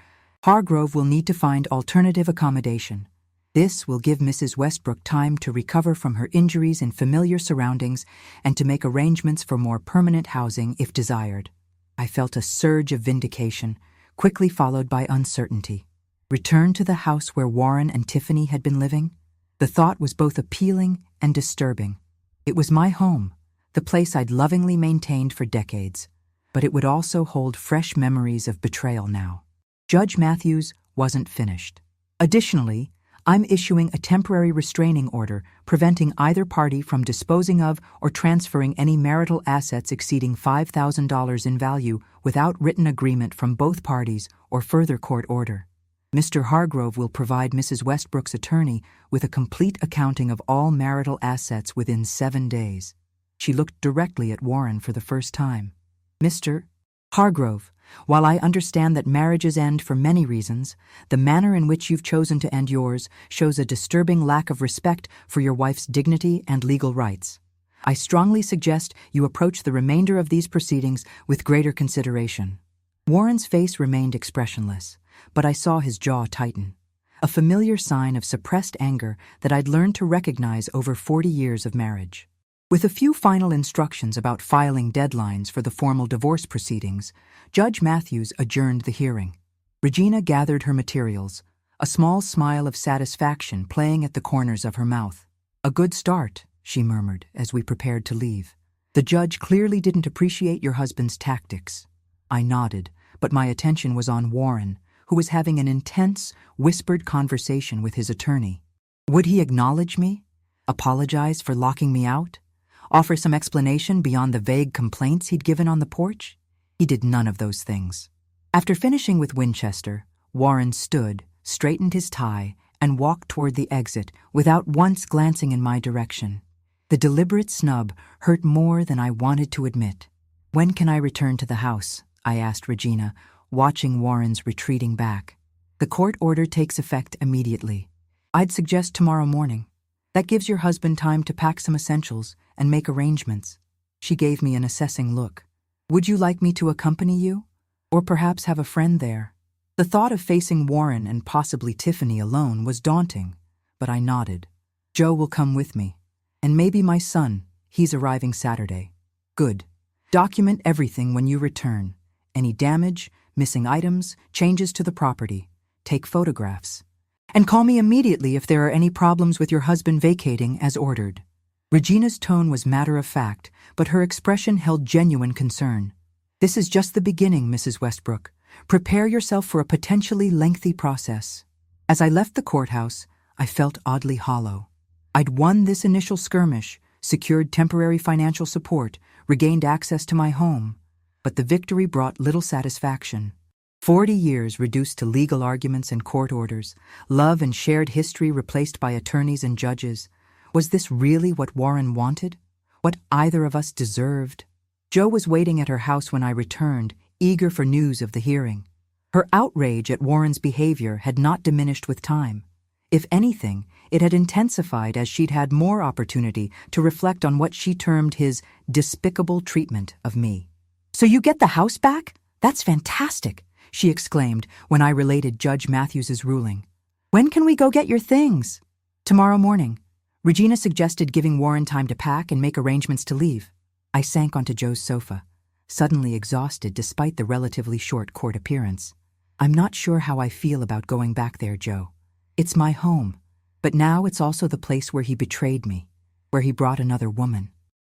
Hargrove will need to find alternative accommodation. This will give Mrs. Westbrook time to recover from her injuries in familiar surroundings and to make arrangements for more permanent housing if desired. I felt a surge of vindication, quickly followed by uncertainty. Return to the house where Warren and Tiffany had been living? The thought was both appealing and disturbing. It was my home, the place I'd lovingly maintained for decades, but it would also hold fresh memories of betrayal now. Judge Matthews wasn't finished. Additionally, I'm issuing a temporary restraining order preventing either party from disposing of or transferring any marital assets exceeding $5,000 in value without written agreement from both parties or further court order. Mr. Hargrove will provide Mrs. Westbrook's attorney with a complete accounting of all marital assets within 7 days. She looked directly at Warren for the first time. Mr. Hargrove, while I understand that marriages end for many reasons, the manner in which you've chosen to end yours shows a disturbing lack of respect for your wife's dignity and legal rights. I strongly suggest you approach the remainder of these proceedings with greater consideration." Warren's face remained expressionless, but I saw his jaw tighten, a familiar sign of suppressed anger that I'd learned to recognize over 40 years of marriage. With a few final instructions about filing deadlines for the formal divorce proceedings, Judge Matthews adjourned the hearing. Regina gathered her materials, a small smile of satisfaction playing at the corners of her mouth. "A good start," she murmured as we prepared to leave. "The judge clearly didn't appreciate your husband's tactics." I nodded, but my attention was on Warren, who was having an intense, whispered conversation with his attorney. Would he acknowledge me? Apologize for locking me out? Offer some explanation beyond the vague complaints he'd given on the porch? He did none of those things. After finishing with Winchester, Warren stood, straightened his tie, and walked toward the exit without once glancing in my direction. The deliberate snub hurt more than I wanted to admit. "When can I return to the house?" I asked Regina, watching Warren's retreating back. "The court order takes effect immediately. I'd suggest tomorrow morning. That gives your husband time to pack some essentials and make arrangements." She gave me an assessing look. "Would you like me to accompany you? Or perhaps have a friend there?" The thought of facing Warren and possibly Tiffany alone was daunting, but I nodded. "Joe will come with me. And maybe my son. He's arriving Saturday." "Good. Document everything when you return. Any damage, missing items, changes to the property. Take photographs. And call me immediately if there are any problems with your husband vacating as ordered." Regina's tone was matter-of-fact, but her expression held genuine concern. "This is just the beginning, Mrs. Westbrook. Prepare yourself for a potentially lengthy process." As I left the courthouse, I felt oddly hollow. I'd won this initial skirmish, secured temporary financial support, regained access to my home, but the victory brought little satisfaction. 40 years reduced to legal arguments and court orders, love and shared history replaced by attorneys and judges. Was this really what Warren wanted? What either of us deserved? Jo was waiting at her house when I returned, eager for news of the hearing. Her outrage at Warren's behavior had not diminished with time. If anything, it had intensified as she'd had more opportunity to reflect on what she termed his despicable treatment of me. "So you get the house back? That's fantastic," she exclaimed when I related Judge Matthews's ruling. "When can we go get your things?" "Tomorrow morning." Regina suggested giving Warren time to pack and make arrangements to leave. I sank onto Joe's sofa, suddenly exhausted despite the relatively short court appearance. "I'm not sure how I feel about going back there, Joe. It's my home, but now it's also the place where he betrayed me, where he brought another woman."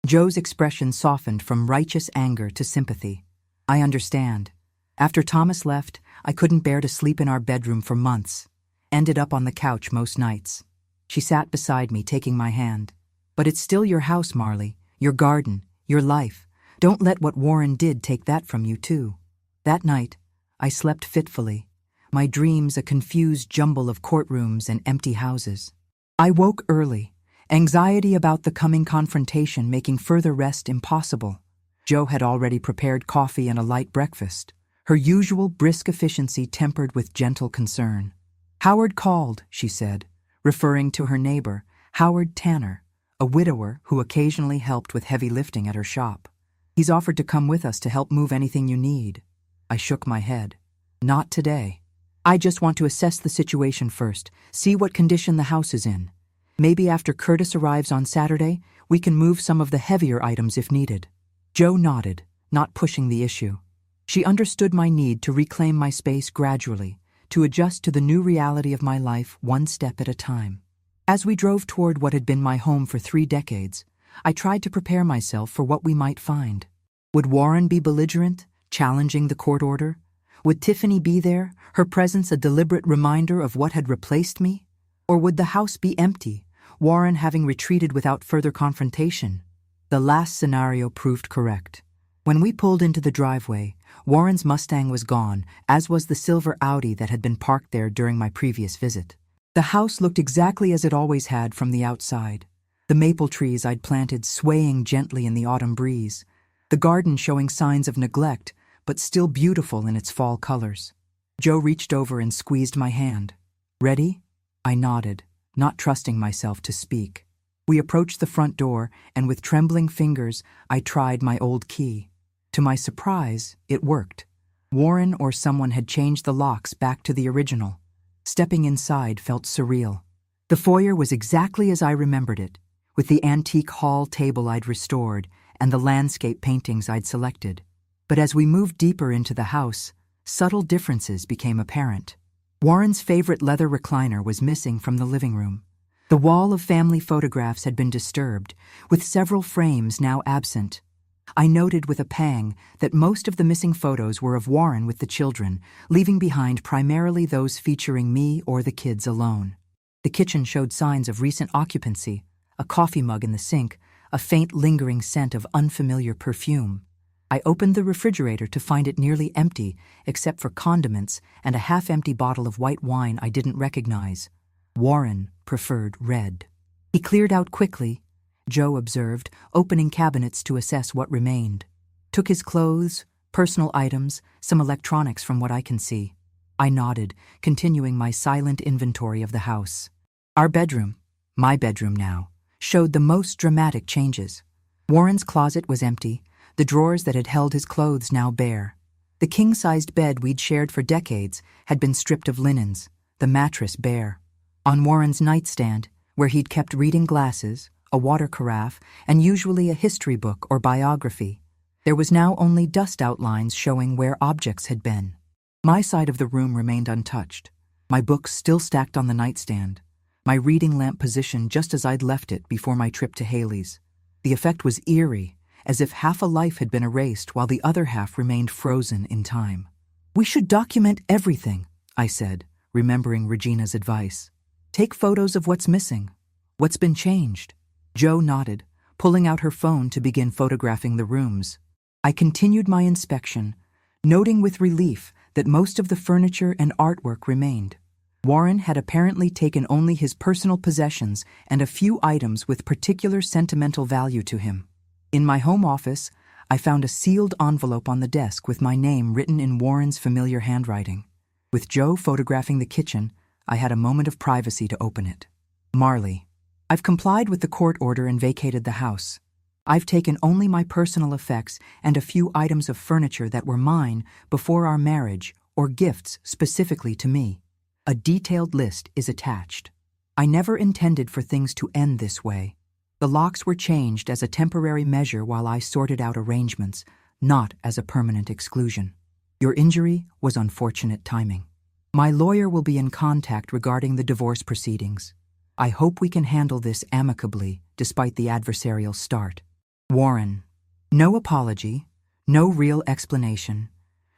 Joe's expression softened from righteous anger to sympathy. "I understand. After Thomas left, I couldn't bear to sleep in our bedroom for months. Ended up on the couch most nights." She sat beside me, taking my hand. "But it's still your house, Marley, your garden, your life. Don't let what Warren did take that from you, too." That night, I slept fitfully, my dreams a confused jumble of courtrooms and empty houses. I woke early, anxiety about the coming confrontation making further rest impossible. Jo had already prepared coffee and a light breakfast, her usual brisk efficiency tempered with gentle concern. "Howard called," she said, referring to her neighbor, Howard Tanner, a widower who occasionally helped with heavy lifting at her shop. "He's offered to come with us to help move anything you need." I shook my head. "Not today. I just want to assess the situation first, see what condition the house is in. Maybe after Curtis arrives on Saturday, we can move some of the heavier items if needed." Jo nodded, not pushing the issue. She understood my need to reclaim my space gradually, to adjust to the new reality of my life one step at a time. As we drove toward what had been my home for 3 decades, I tried to prepare myself for what we might find. Would Warren be belligerent, challenging the court order? Would Tiffany be there, her presence a deliberate reminder of what had replaced me? Or would the house be empty, Warren having retreated without further confrontation? The last scenario proved correct. When we pulled into the driveway, Warren's Mustang was gone, as was the silver Audi that had been parked there during my previous visit. The house looked exactly as it always had from the outside. The maple trees I'd planted swaying gently in the autumn breeze. The garden showing signs of neglect, but still beautiful in its fall colors. Jo reached over and squeezed my hand. "Ready?" I nodded, not trusting myself to speak. We approached the front door, and with trembling fingers, I tried my old key. To my surprise, it worked. Warren or someone had changed the locks back to the original. Stepping inside felt surreal. The foyer was exactly as I remembered it, with the antique hall table I'd restored and the landscape paintings I'd selected. But as we moved deeper into the house, subtle differences became apparent. Warren's favorite leather recliner was missing from the living room. The wall of family photographs had been disturbed, with several frames now absent. I noted with a pang that most of the missing photos were of Warren with the children, leaving behind primarily those featuring me or the kids alone. The kitchen showed signs of recent occupancy, a coffee mug in the sink, a faint lingering scent of unfamiliar perfume. I opened the refrigerator to find it nearly empty, except for condiments and a half-empty bottle of white wine I didn't recognize. Warren preferred red. He cleared out quickly, Joe observed, opening cabinets to assess what remained. Took his clothes, personal items, some electronics from what I can see. I nodded, continuing my silent inventory of the house. Our bedroom, my bedroom now, showed the most dramatic changes. Warren's closet was empty, the drawers that had held his clothes now bare. The king-sized bed we'd shared for decades had been stripped of linens, the mattress bare. On Warren's nightstand, where he'd kept reading glasses, a water carafe, and usually a history book or biography, there was now only dust outlines showing where objects had been. My side of the room remained untouched, my books still stacked on the nightstand, my reading lamp positioned just as I'd left it before my trip to Haley's. The effect was eerie, as if half a life had been erased while the other half remained frozen in time. "We should document everything," I said, remembering Regina's advice. "Take photos of what's missing, what's been changed." Joe nodded, pulling out her phone to begin photographing the rooms. I continued my inspection, noting with relief that most of the furniture and artwork remained. Warren had apparently taken only his personal possessions and a few items with particular sentimental value to him. In my home office, I found a sealed envelope on the desk with my name written in Warren's familiar handwriting. With Joe photographing the kitchen, I had a moment of privacy to open it. Marley, I've complied with the court order and vacated the house. I've taken only my personal effects and a few items of furniture that were mine before our marriage or gifts specifically to me. A detailed list is attached. I never intended for things to end this way. The locks were changed as a temporary measure while I sorted out arrangements, not as a permanent exclusion. Your injury was unfortunate timing. My lawyer will be in contact regarding the divorce proceedings. I hope we can handle this amicably despite the adversarial start. Warren. No apology, no real explanation.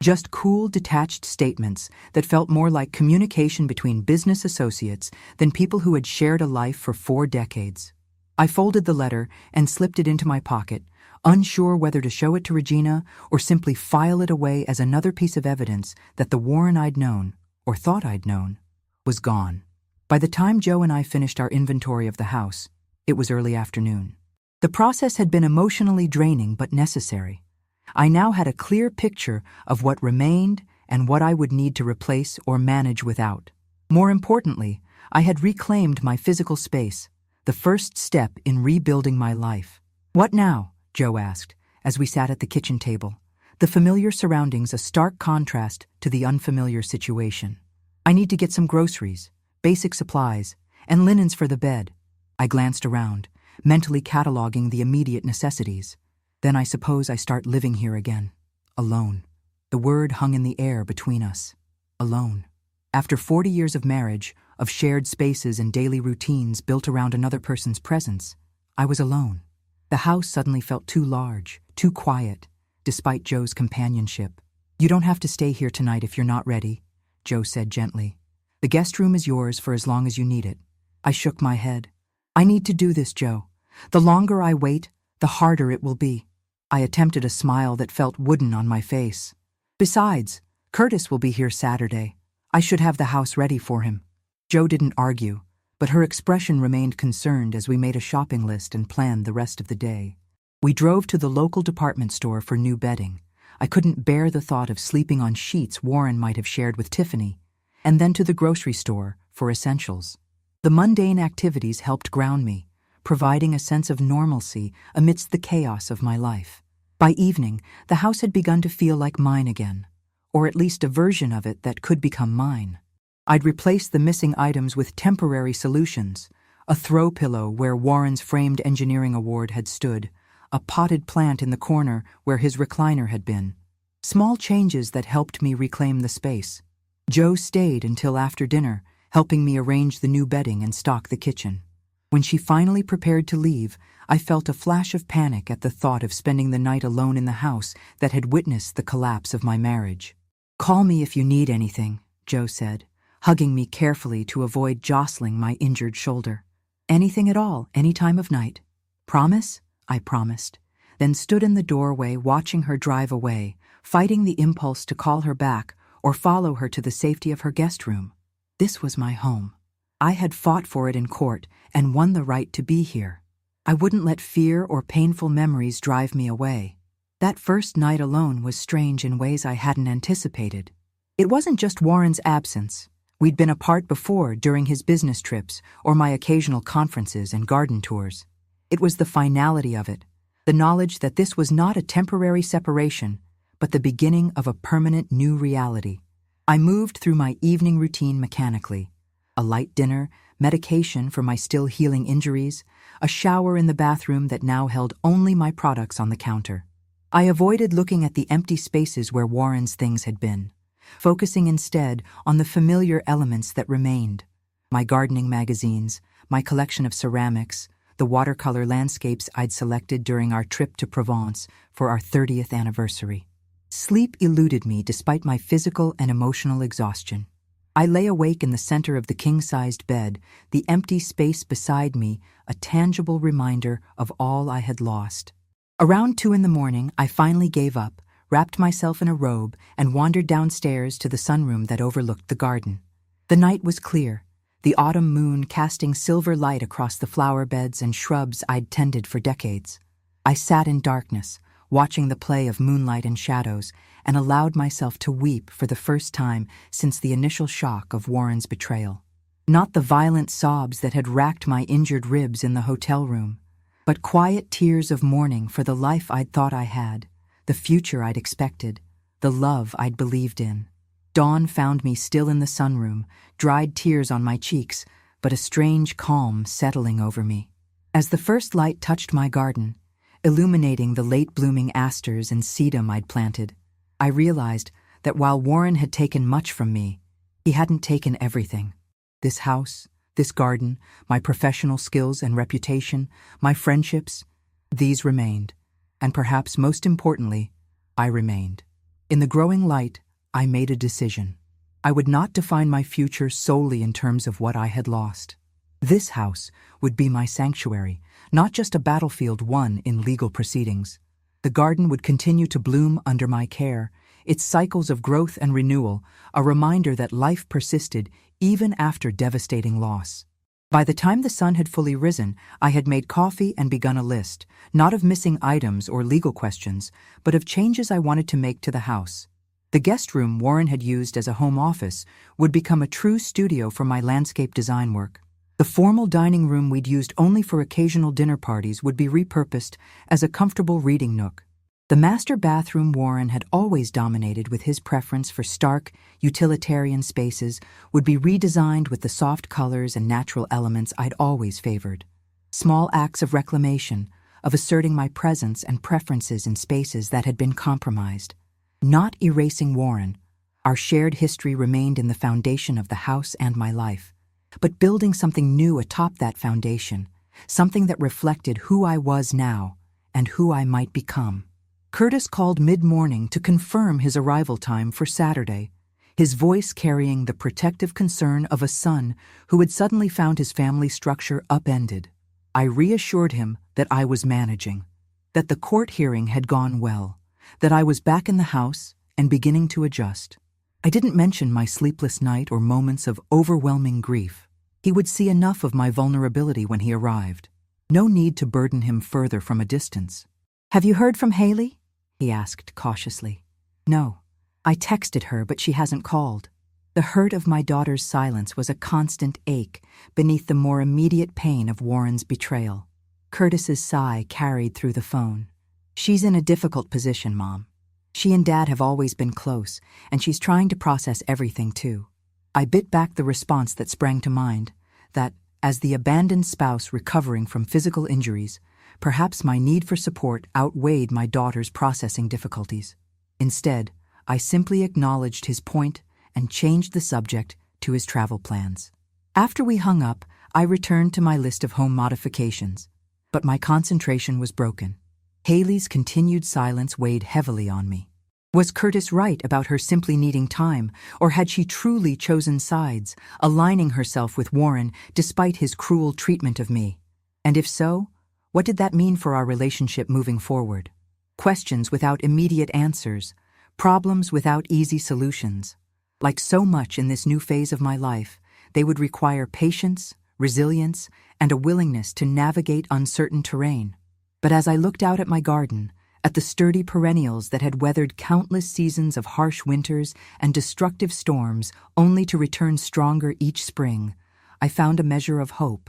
Just cool, detached statements that felt more like communication between business associates than people who had shared a life for 4 decades. I folded the letter and slipped it into my pocket, unsure whether to show it to Regina or simply file it away as another piece of evidence that the Warren I'd known, or thought I'd known, was gone. By the time Joe and I finished our inventory of the house, it was early afternoon. The process had been emotionally draining but necessary. I now had a clear picture of what remained and what I would need to replace or manage without. More importantly, I had reclaimed my physical space, the first step in rebuilding my life. "What now?" Joe asked, as we sat at the kitchen table, the familiar surroundings a stark contrast to the unfamiliar situation. "I need to get some groceries, basic supplies, and linens for the bed." I glanced around, mentally cataloging the immediate necessities. Then I suppose I start living here again. Alone. The word hung in the air between us. Alone. After 40 years of marriage, of shared spaces and daily routines built around another person's presence, I was alone. The house suddenly felt too large, too quiet, despite Joe's companionship. "You don't have to stay here tonight if you're not ready," Joe said gently. "The guest room is yours for as long as you need it." I shook my head. "I need to do this, Joe. The longer I wait, the harder it will be." I attempted a smile that felt wooden on my face. "Besides, Curtis will be here Saturday. I should have the house ready for him." Joe didn't argue, but her expression remained concerned as we made a shopping list and planned the rest of the day. We drove to the local department store for new bedding. I couldn't bear the thought of sleeping on sheets Warren might have shared with Tiffany, and then to the grocery store for essentials. The mundane activities helped ground me, providing a sense of normalcy amidst the chaos of my life. By evening, the house had begun to feel like mine again, or at least a version of it that could become mine. I'd replaced the missing items with temporary solutions: a throw pillow where Warren's framed engineering award had stood, a potted plant in the corner where his recliner had been. Small changes that helped me reclaim the space. Jo stayed until after dinner, helping me arrange the new bedding and stock the kitchen. When she finally prepared to leave, I felt a flash of panic at the thought of spending the night alone in the house that had witnessed the collapse of my marriage. "Call me if you need anything," Jo said, hugging me carefully to avoid jostling my injured shoulder. "Anything at all, any time of night." "Promise?" I promised, then stood in the doorway watching her drive away, fighting the impulse to call her back or follow her to the safety of her guest room. This was my home. I had fought for it in court and won the right to be here. I wouldn't let fear or painful memories drive me away. That first night alone was strange in ways I hadn't anticipated. It wasn't just Warren's absence. We'd been apart before during his business trips or my occasional conferences and garden tours. It was the finality of it, the knowledge that this was not a temporary separation, but the beginning of a permanent new reality. I moved through my evening routine mechanically. A light dinner, medication for my still healing injuries, a shower in the bathroom that now held only my products on the counter. I avoided looking at the empty spaces where Warren's things had been, focusing instead on the familiar elements that remained: my gardening magazines, my collection of ceramics, the watercolor landscapes I'd selected during our trip to Provence for our 30th anniversary. Sleep eluded me despite my physical and emotional exhaustion. I lay awake in the center of the king-sized bed, the empty space beside me a tangible reminder of all I had lost. Around 2 a.m, I finally gave up, wrapped myself in a robe, and wandered downstairs to the sunroom that overlooked the garden. The night was clear, the autumn moon casting silver light across the flower beds and shrubs I'd tended for decades. I sat in darkness, watching the play of moonlight and shadows, and allowed myself to weep for the first time since the initial shock of Warren's betrayal. Not the violent sobs that had racked my injured ribs in the hotel room, but quiet tears of mourning for the life I'd thought I had, the future I'd expected, the love I'd believed in. Dawn found me still in the sunroom, dried tears on my cheeks, but a strange calm settling over me. As the first light touched my garden, illuminating the late-blooming asters and sedum I'd planted, I realized that while Warren had taken much from me, he hadn't taken everything. This house, this garden, my professional skills and reputation, my friendships, these remained. And perhaps most importantly, I remained. In the growing light, I made a decision. I would not define my future solely in terms of what I had lost. This house would be my sanctuary, not just a battlefield won in legal proceedings. The garden would continue to bloom under my care, its cycles of growth and renewal, a reminder that life persisted even after devastating loss. By the time the sun had fully risen, I had made coffee and begun a list, not of missing items or legal questions, but of changes I wanted to make to the house. The guest room Warren had used as a home office would become a true studio for my landscape design work. The formal dining room we'd used only for occasional dinner parties would be repurposed as a comfortable reading nook. The master bathroom Warren had always dominated with his preference for stark, utilitarian spaces would be redesigned with the soft colors and natural elements I'd always favored. Small acts of reclamation, of asserting my presence and preferences in spaces that had been compromised. Not erasing Warren, our shared history remained in the foundation of the house and my life, but building something new atop that foundation, something that reflected who I was now and who I might become. Curtis called mid-morning to confirm his arrival time for Saturday, his voice carrying the protective concern of a son who had suddenly found his family structure upended. I reassured him that I was managing, that the court hearing had gone well, that I was back in the house and beginning to adjust. I didn't mention my sleepless night or moments of overwhelming grief. He would see enough of my vulnerability when he arrived. No need to burden him further from a distance. "Have you heard from Haley?" he asked cautiously. "No. I texted her, but she hasn't called." The hurt of my daughter's silence was a constant ache beneath the more immediate pain of Warren's betrayal. Curtis's sigh carried through the phone. She's in a difficult position, Mom. She and Dad have always been close, and she's trying to process everything too. I bit back the response that sprang to mind, that, as the abandoned spouse recovering from physical injuries, perhaps my need for support outweighed my daughter's processing difficulties. Instead, I simply acknowledged his point and changed the subject to his travel plans. After we hung up, I returned to my list of home modifications, but my concentration was broken. Haley's continued silence weighed heavily on me. Was Curtis right about her simply needing time, or had she truly chosen sides, aligning herself with Warren despite his cruel treatment of me? And if so, what did that mean for our relationship moving forward? Questions without immediate answers, problems without easy solutions. Like so much in this new phase of my life, they would require patience, resilience, and a willingness to navigate uncertain terrain. But as I looked out at my garden, at the sturdy perennials that had weathered countless seasons of harsh winters and destructive storms only to return stronger each spring, I found a measure of hope.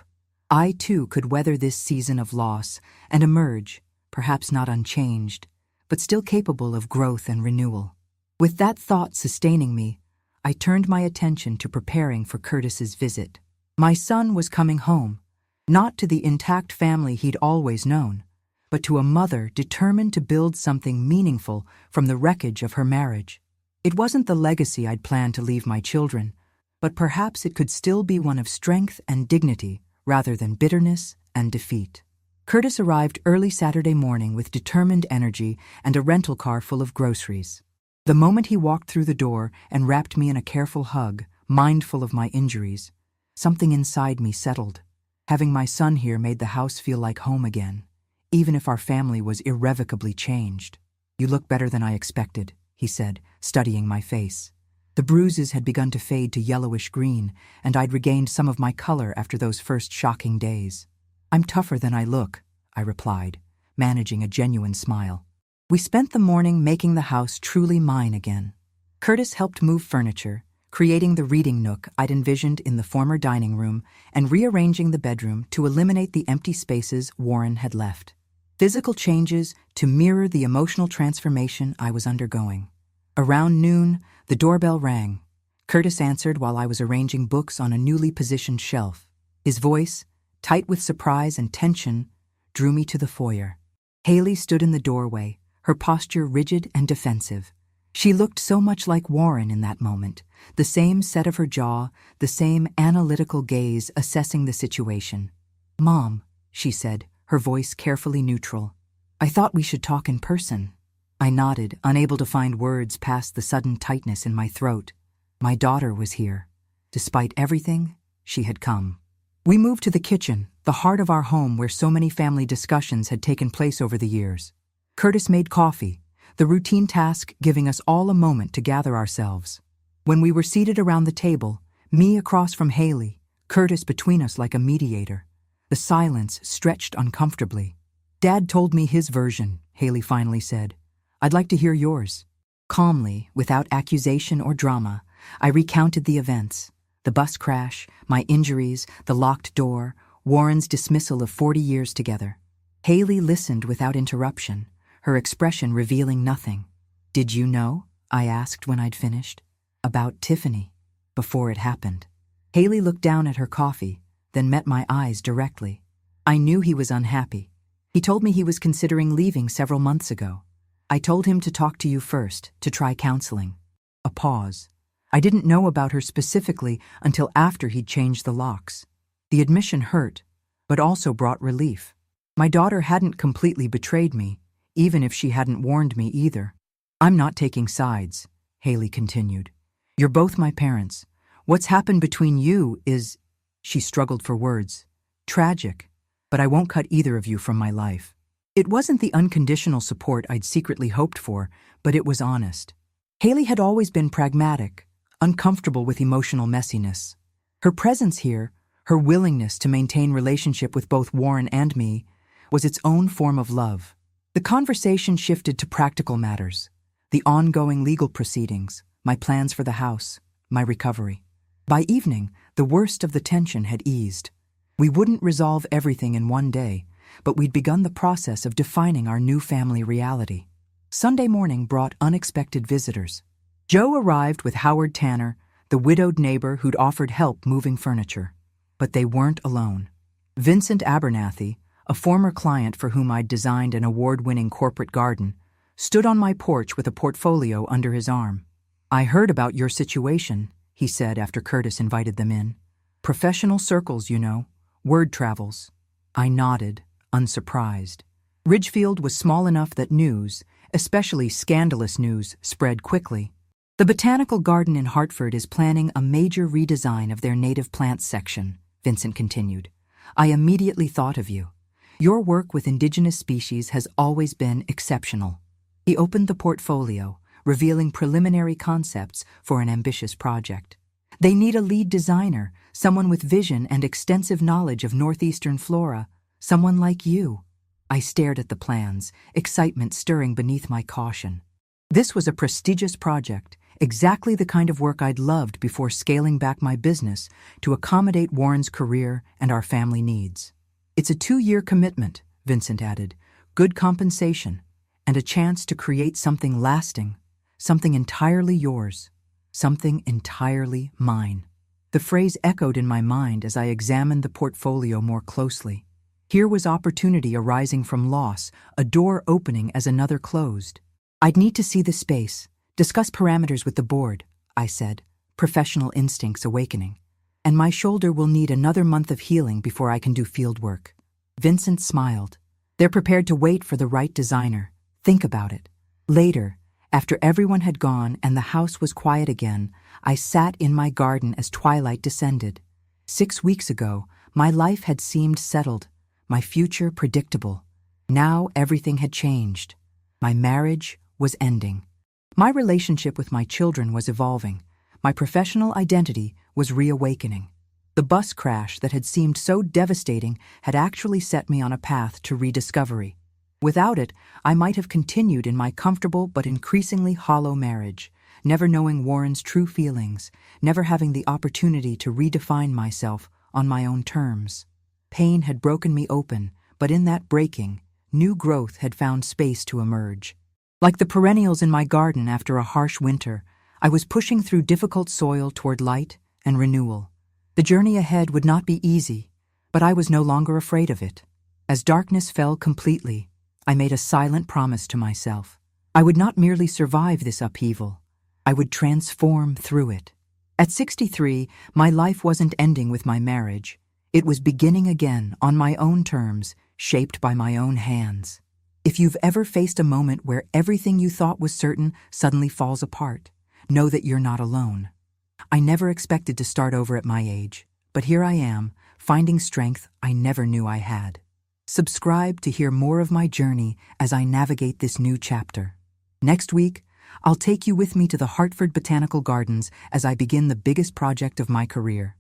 I too could weather this season of loss and emerge, perhaps not unchanged, but still capable of growth and renewal. With that thought sustaining me, I turned my attention to preparing for Curtis's visit. My son was coming home, not to the intact family he'd always known, but to a mother determined to build something meaningful from the wreckage of her marriage. It wasn't the legacy I'd planned to leave my children, but perhaps it could still be one of strength and dignity rather than bitterness and defeat. Curtis arrived early Saturday morning with determined energy and a rental car full of groceries. The moment he walked through the door and wrapped me in a careful hug, mindful of my injuries, something inside me settled. Having my son here made the house feel like home again, even if our family was irrevocably changed. "You look better than I expected," he said, studying my face. The bruises had begun to fade to yellowish green, and I'd regained some of my color after those first shocking days. "I'm tougher than I look," I replied, managing a genuine smile. We spent the morning making the house truly mine again. Curtis helped move furniture, creating the reading nook I'd envisioned in the former dining room and rearranging the bedroom to eliminate the empty spaces Warren had left. Physical changes to mirror the emotional transformation I was undergoing. Around noon, the doorbell rang. Curtis answered while I was arranging books on a newly positioned shelf. His voice, tight with surprise and tension, drew me to the foyer. Haley stood in the doorway, her posture rigid and defensive. She looked so much like Warren in that moment, the same set of her jaw, the same analytical gaze assessing the situation. "Mom," she said, her voice carefully neutral. "I thought we should talk in person." I nodded, unable to find words past the sudden tightness in my throat. My daughter was here. Despite everything, she had come. We moved to the kitchen, the heart of our home where so many family discussions had taken place over the years. Curtis made coffee, the routine task giving us all a moment to gather ourselves. When we were seated around the table, me across from Haley, Curtis between us like a mediator, the silence stretched uncomfortably. "Dad told me his version," Haley finally said. "I'd like to hear yours." Calmly, without accusation or drama, I recounted the events: the bus crash, my injuries, the locked door, Warren's dismissal of 40 years together. Haley listened without interruption, her expression revealing nothing. "Did you know?" I asked when I'd finished. "About Tiffany, before it happened." Haley looked down at her coffee, then met my eyes directly. I knew he was unhappy. He told me he was considering leaving several months ago. "I told him to talk to you first, to try counseling." A pause. I didn't know about her specifically until after he'd changed the locks. The admission hurt, but also brought relief. My daughter hadn't completely betrayed me, even if she hadn't warned me either. "I'm not taking sides," Haley continued. "You're both my parents. What's happened between you is," she struggled for words, "tragic, but I won't cut either of you from my life." It wasn't the unconditional support I'd secretly hoped for, but it was honest. Haley had always been pragmatic, uncomfortable with emotional messiness. Her presence here, her willingness to maintain relationship with both Warren and me, was its own form of love. The conversation shifted to practical matters, the ongoing legal proceedings, my plans for the house, my recovery. By evening, the worst of the tension had eased. We wouldn't resolve everything in one day, but we'd begun the process of defining our new family reality. Sunday morning brought unexpected visitors. Joe arrived with Howard Tanner, the widowed neighbor who'd offered help moving furniture. But they weren't alone. Vincent Abernathy, a former client for whom I'd designed an award-winning corporate garden, stood on my porch with a portfolio under his arm. "I heard about your situation," he said after Curtis invited them in. "Professional circles, you know. Word travels." I nodded, unsurprised. Ridgefield was small enough that news, especially scandalous news, spread quickly. "The Botanical Garden in Hartford is planning a major redesign of their native plants section," Vincent continued. "I immediately thought of you. Your work with indigenous species has always been exceptional." He opened the portfolio, revealing preliminary concepts for an ambitious project. "They need a lead designer, someone with vision and extensive knowledge of northeastern flora, someone like you." I stared at the plans, excitement stirring beneath my caution. This was a prestigious project, exactly the kind of work I'd loved before scaling back my business to accommodate Warren's career and our family needs. "It's a 2-year commitment," Vincent added, "good compensation, and a chance to create something lasting, something entirely yours, something entirely mine." The phrase echoed in my mind as I examined the portfolio more closely. Here was opportunity arising from loss, a door opening as another closed. "I'd need to see the space, discuss parameters with the board," I said, professional instincts awakening. "And my shoulder will need another month of healing before I can do field work." Vincent smiled. "They're prepared to wait for the right designer. Think about it." Later, after everyone had gone and the house was quiet again, I sat in my garden as twilight descended. 6 weeks ago, my life had seemed settled, my future predictable. Now everything had changed. My marriage was ending. My relationship with my children was evolving. My professional identity was reawakening. The bus crash that had seemed so devastating had actually set me on a path to rediscovery. Without it, I might have continued in my comfortable but increasingly hollow marriage, never knowing Warren's true feelings, never having the opportunity to redefine myself on my own terms. Pain had broken me open, but in that breaking, new growth had found space to emerge. Like the perennials in my garden after a harsh winter, I was pushing through difficult soil toward light and renewal. The journey ahead would not be easy, but I was no longer afraid of it. As darkness fell completely, I made a silent promise to myself. I would not merely survive this upheaval, I would transform through it. At 63, my life wasn't ending with my marriage. It was beginning again on my own terms, shaped by my own hands. If you've ever faced a moment where everything you thought was certain suddenly falls apart, know that you're not alone. I never expected to start over at my age, but here I am, finding strength I never knew I had. Subscribe to hear more of my journey as I navigate this new chapter. Next week, I'll take you with me to the Hartford Botanical Gardens as I begin the biggest project of my career.